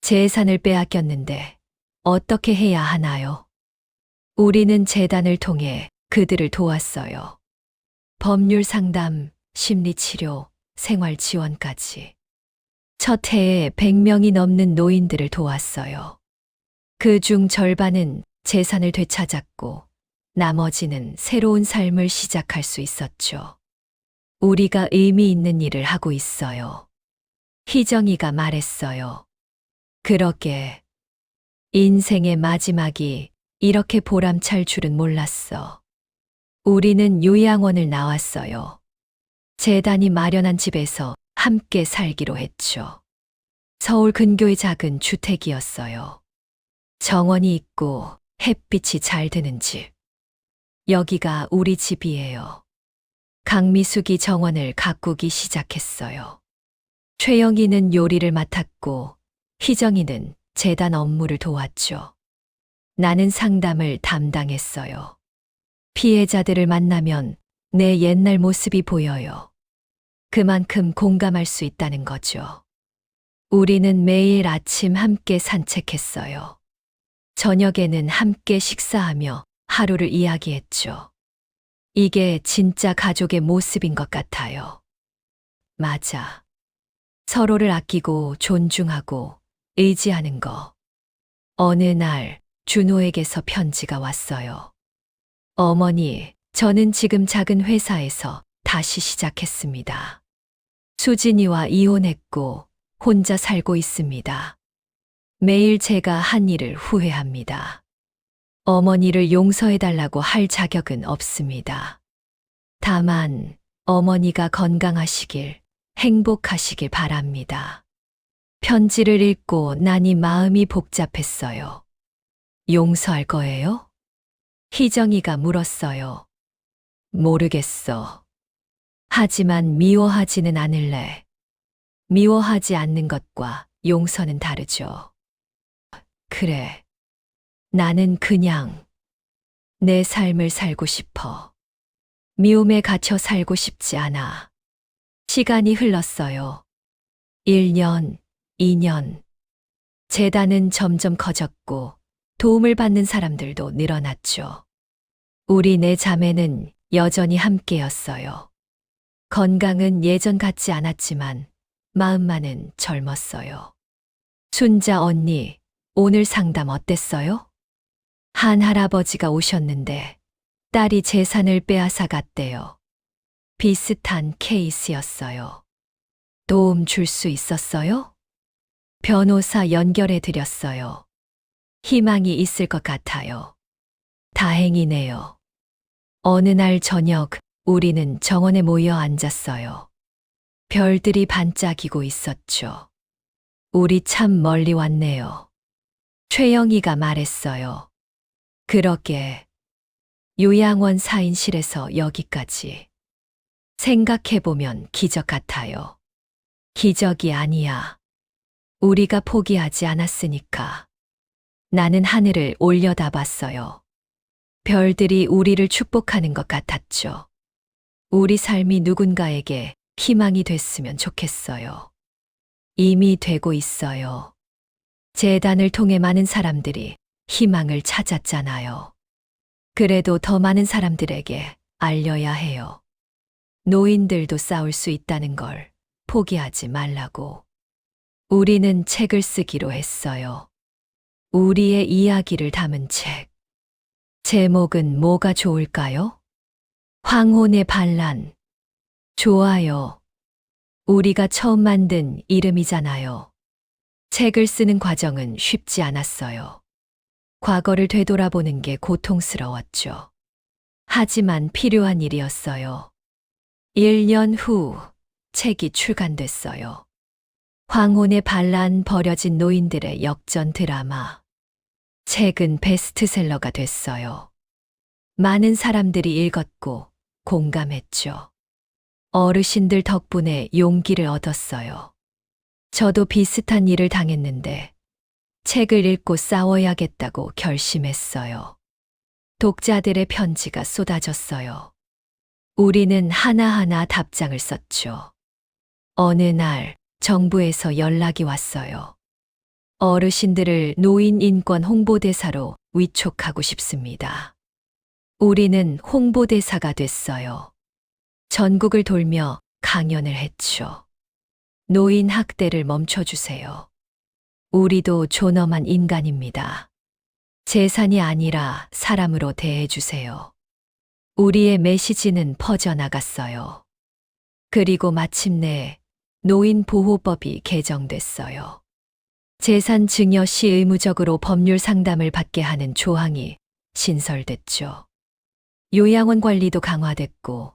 재산을 빼앗겼는데 어떻게 해야 하나요? 우리는 재단을 통해 그들을 도왔어요. 법률 상담, 심리치료, 생활 지원까지. 첫 해에 100명이 넘는 노인들을 도왔어요. 그중 절반은 재산을 되찾았고 나머지는 새로운 삶을 시작할 수 있었죠. 우리가 의미 있는 일을 하고 있어요. 희정이가 말했어요. 그러게. 인생의 마지막이 이렇게 보람찰 줄은 몰랐어. 우리는 요양원을 나왔어요. 재단이 마련한 집에서 함께 살기로 했죠. 서울 근교의 작은 주택이었어요. 정원이 있고 햇빛이 잘 드는 집. 여기가 우리 집이에요. 강미숙이 정원을 가꾸기 시작했어요. 최영희는 요리를 맡았고 희정이는 재단 업무를 도왔죠. 나는 상담을 담당했어요. 피해자들을 만나면 내 옛날 모습이 보여요. 그만큼 공감할 수 있다는 거죠. 우리는 매일 아침 함께 산책했어요. 저녁에는 함께 식사하며 하루를 이야기했죠. 이게 진짜 가족의 모습인 것 같아요. 맞아. 서로를 아끼고 존중하고 의지하는 거. 어느 날 준호에게서 편지가 왔어요. 어머니, 저는 지금 작은 회사에서 다시 시작했습니다. 수진이와 이혼했고 혼자 살고 있습니다. 매일 제가 한 일을 후회합니다. 어머니를 용서해달라고 할 자격은 없습니다. 다만 어머니가 건강하시길, 행복하시길 바랍니다. 편지를 읽고 나니 마음이 복잡했어요. 용서할 거예요? 희정이가 물었어요. 모르겠어. 하지만 미워하지는 않을래. 미워하지 않는 것과 용서는 다르죠. 그래. 나는 그냥 내 삶을 살고 싶어. 미움에 갇혀 살고 싶지 않아. 시간이 흘렀어요. 1년, 2년. 재단은 점점 커졌고 도움을 받는 사람들도 늘어났죠. 우리 네 자매는 여전히 함께였어요. 건강은 예전 같지 않았지만 마음만은 젊었어요. 순자 언니, 오늘 상담 어땠어요? 한 할아버지가 오셨는데 딸이 재산을 빼앗아 갔대요. 비슷한 케이스였어요. 도움 줄 수 있었어요? 변호사 연결해 드렸어요. 희망이 있을 것 같아요. 다행이네요. 어느 날 저녁 우리는 정원에 모여 앉았어요. 별들이 반짝이고 있었죠. 우리 참 멀리 왔네요. 최영희가 말했어요. 그러게. 요양원 4인실에서 여기까지. 생각해보면 기적 같아요. 기적이 아니야. 우리가 포기하지 않았으니까. 나는 하늘을 올려다봤어요. 별들이 우리를 축복하는 것 같았죠. 우리 삶이 누군가에게 희망이 됐으면 좋겠어요. 이미 되고 있어요. 재단을 통해 많은 사람들이 희망을 찾았잖아요. 그래도 더 많은 사람들에게 알려야 해요. 노인들도 싸울 수 있다는 걸 포기하지 말라고. 우리는 책을 쓰기로 했어요. 우리의 이야기를 담은 책. 제목은 뭐가 좋을까요? 황혼의 반란. 좋아요. 우리가 처음 만든 이름이잖아요. 책을 쓰는 과정은 쉽지 않았어요. 과거를 되돌아보는 게 고통스러웠죠. 하지만 필요한 일이었어요. 1년 후 책이 출간됐어요. 황혼의 반란, 버려진 노인들의 역전 드라마. 책은 베스트셀러가 됐어요. 많은 사람들이 읽었고 공감했죠. 어르신들 덕분에 용기를 얻었어요. 저도 비슷한 일을 당했는데 책을 읽고 싸워야겠다고 결심했어요. 독자들의 편지가 쏟아졌어요. 우리는 하나하나 답장을 썼죠. 어느 날 정부에서 연락이 왔어요. 어르신들을 노인 인권 홍보대사로 위촉하고 싶습니다. 우리는 홍보대사가 됐어요. 전국을 돌며 강연을 했죠. 노인 학대를 멈춰주세요. 우리도 존엄한 인간입니다. 재산이 아니라 사람으로 대해주세요. 우리의 메시지는 퍼져나갔어요. 그리고 마침내 노인보호법이 개정됐어요. 재산 증여 시 의무적으로 법률 상담을 받게 하는 조항이 신설됐죠. 요양원 관리도 강화됐고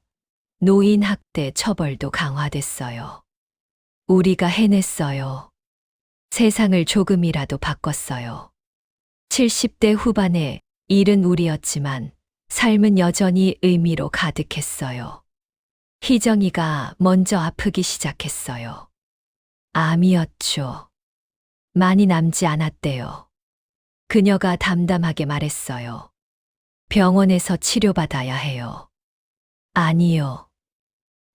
노인 학대 처벌도 강화됐어요. 우리가 해냈어요. 세상을 조금이라도 바꿨어요. 70대 후반에 일은 우리였지만 삶은 여전히 의미로 가득했어요. 희정이가 먼저 아프기 시작했어요. 암이었죠. 많이 남지 않았대요. 그녀가 담담하게 말했어요. 병원에서 치료받아야 해요. 아니요.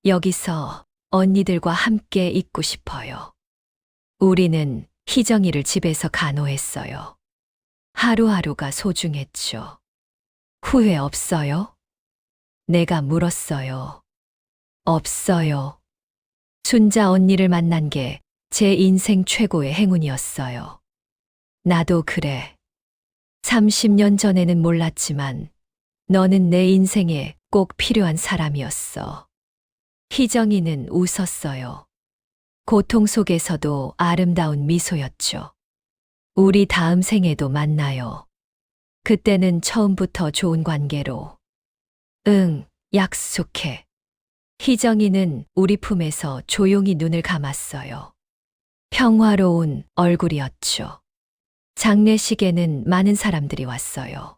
여기서 언니들과 함께 있고 싶어요. 우리는 희정이를 집에서 간호했어요. 하루하루가 소중했죠. 후회 없어요? 내가 물었어요. 없어요. 순자 언니를 만난 게 제 인생 최고의 행운이었어요. 나도 그래. 30년 전에는 몰랐지만 너는 내 인생에 꼭 필요한 사람이었어. 희정이는 웃었어요. 고통 속에서도 아름다운 미소였죠. 우리 다음 생에도 만나요. 그때는 처음부터 좋은 관계로. 응, 약속해. 희정이는 우리 품에서 조용히 눈을 감았어요. 평화로운 얼굴이었죠. 장례식에는 많은 사람들이 왔어요.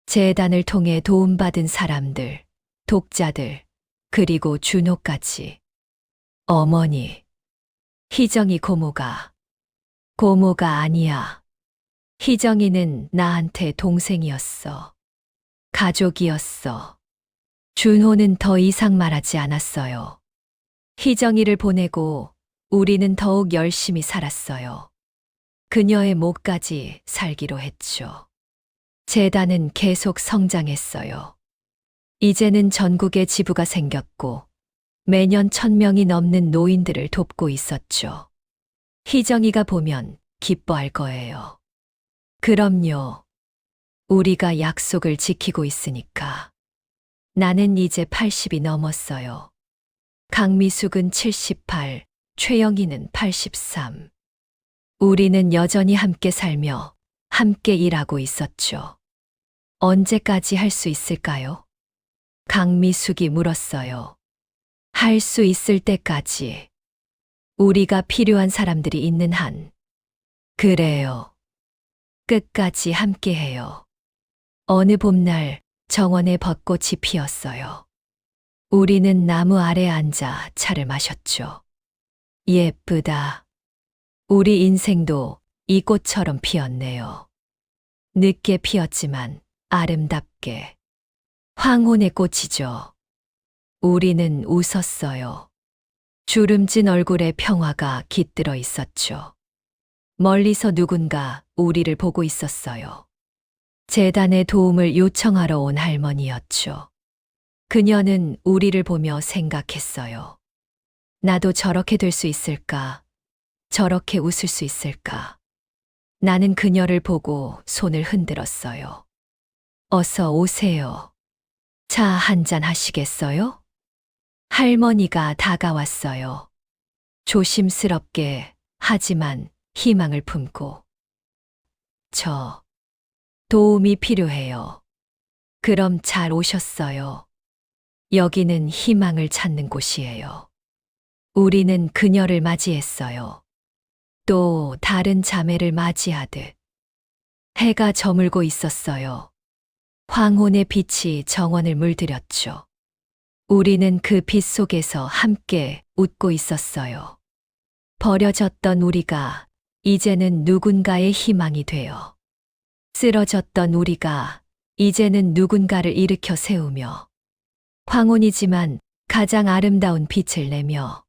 재단을 통해 도움받은 사람들, 독자들, 그리고 준호까지. 어머니. 희정이 고모가 아니야. 희정이는 나한테 동생이었어. 가족이었어. 준호는 더 이상 말하지 않았어요. 희정이를 보내고 우리는 더욱 열심히 살았어요. 그녀의 목까지 살기로 했죠. 재단은 계속 성장했어요. 이제는 전국에 지부가 생겼고 매년 1,000명이 넘는 노인들을 돕고 있었죠. 희정이가 보면 기뻐할 거예요. 그럼요. 우리가 약속을 지키고 있으니까. 나는 이제 80이 넘었어요. 강미숙은 78, 최영희는 83. 우리는 여전히 함께 살며 함께 일하고 있었죠. 언제까지 할 수 있을까요? 강미숙이 물었어요. 할 수 있을 때까지. 우리가 필요한 사람들이 있는 한. 그래요. 끝까지 함께해요. 어느 봄날 정원에 벚꽃이 피었어요. 우리는 나무 아래 앉아 차를 마셨죠. 예쁘다. 우리 인생도 이 꽃처럼 피었네요. 늦게 피었지만 아름답게. 황혼의 꽃이죠. 우리는 웃었어요. 주름진 얼굴에 평화가 깃들어 있었죠. 멀리서 누군가 우리를 보고 있었어요. 재단의 도움을 요청하러 온 할머니였죠. 그녀는 우리를 보며 생각했어요. 나도 저렇게 될 수 있을까? 저렇게 웃을 수 있을까? 나는 그녀를 보고 손을 흔들었어요. 어서 오세요. 차 한잔 하시겠어요? 할머니가 다가왔어요. 조심스럽게 하지만 희망을 품고. 저 도움이 필요해요. 그럼 잘 오셨어요. 여기는 희망을 찾는 곳이에요. 우리는 그녀를 맞이했어요. 또 다른 자매를 맞이하듯. 해가 저물고 있었어요. 황혼의 빛이 정원을 물들였죠. 우리는 그 빛 속에서 함께 웃고 있었어요. 버려졌던 우리가 이제는 누군가의 희망이 되어. 쓰러졌던 우리가 이제는 누군가를 일으켜 세우며. 황혼이지만 가장 아름다운 빛을 내며.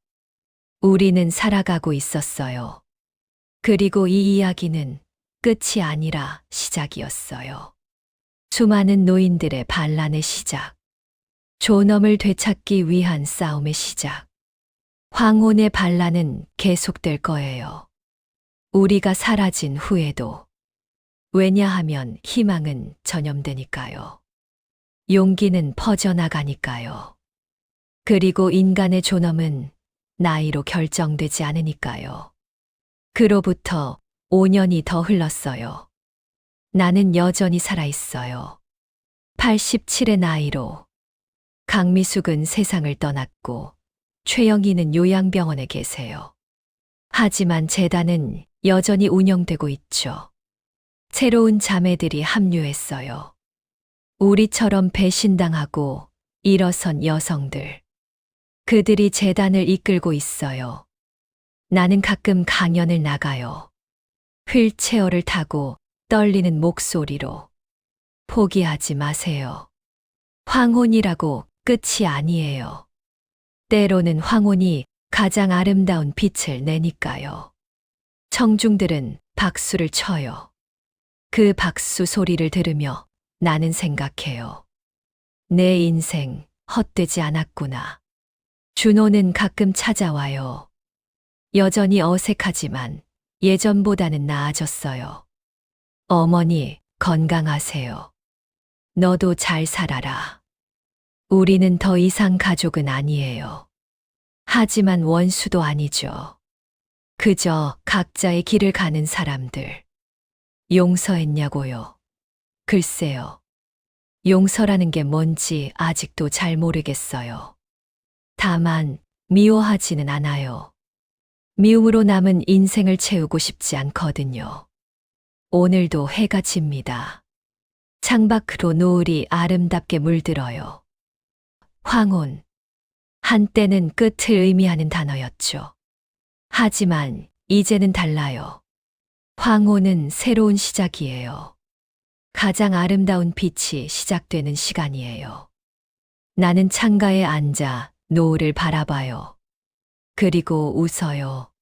우리는 살아가고 있었어요. 그리고 이 이야기는 끝이 아니라 시작이었어요. 수많은 노인들의 반란의 시작. 존엄을 되찾기 위한 싸움의 시작. 황혼의 반란은 계속될 거예요. 우리가 사라진 후에도. 왜냐하면 희망은 전염되니까요. 용기는 퍼져나가니까요. 그리고 인간의 존엄은 나이로 결정되지 않으니까요. 그로부터 5년이 더 흘렀어요. 나는 여전히 살아있어요. 87의 나이로. 강미숙은 세상을 떠났고 최영희는 요양병원에 계세요. 하지만 재단은 여전히 운영되고 있죠. 새로운 자매들이 합류했어요. 우리처럼 배신당하고 일어선 여성들. 그들이 재단을 이끌고 있어요. 나는 가끔 강연을 나가요. 휠체어를 타고 떨리는 목소리로. 포기하지 마세요. 황혼이라고 끝이 아니에요. 때로는 황혼이 가장 아름다운 빛을 내니까요. 청중들은 박수를 쳐요. 그 박수 소리를 들으며 나는 생각해요. 내 인생 헛되지 않았구나. 준호는 가끔 찾아와요. 여전히 어색하지만 예전보다는 나아졌어요. 어머니, 건강하세요. 너도 잘 살아라. 우리는 더 이상 가족은 아니에요. 하지만 원수도 아니죠. 그저 각자의 길을 가는 사람들. 용서했냐고요? 글쎄요. 용서라는 게 뭔지 아직도 잘 모르겠어요. 다만 미워하지는 않아요. 미움으로 남은 인생을 채우고 싶지 않거든요. 오늘도 해가 집니다. 창밖으로 노을이 아름답게 물들어요. 황혼. 한때는 끝을 의미하는 단어였죠. 하지만 이제는 달라요. 황혼은 새로운 시작이에요. 가장 아름다운 빛이 시작되는 시간이에요. 나는 창가에 앉아 노을을 바라봐요. 그리고 웃어요.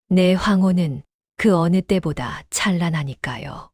내 황혼은 그 어느 때보다 찬란하니까요.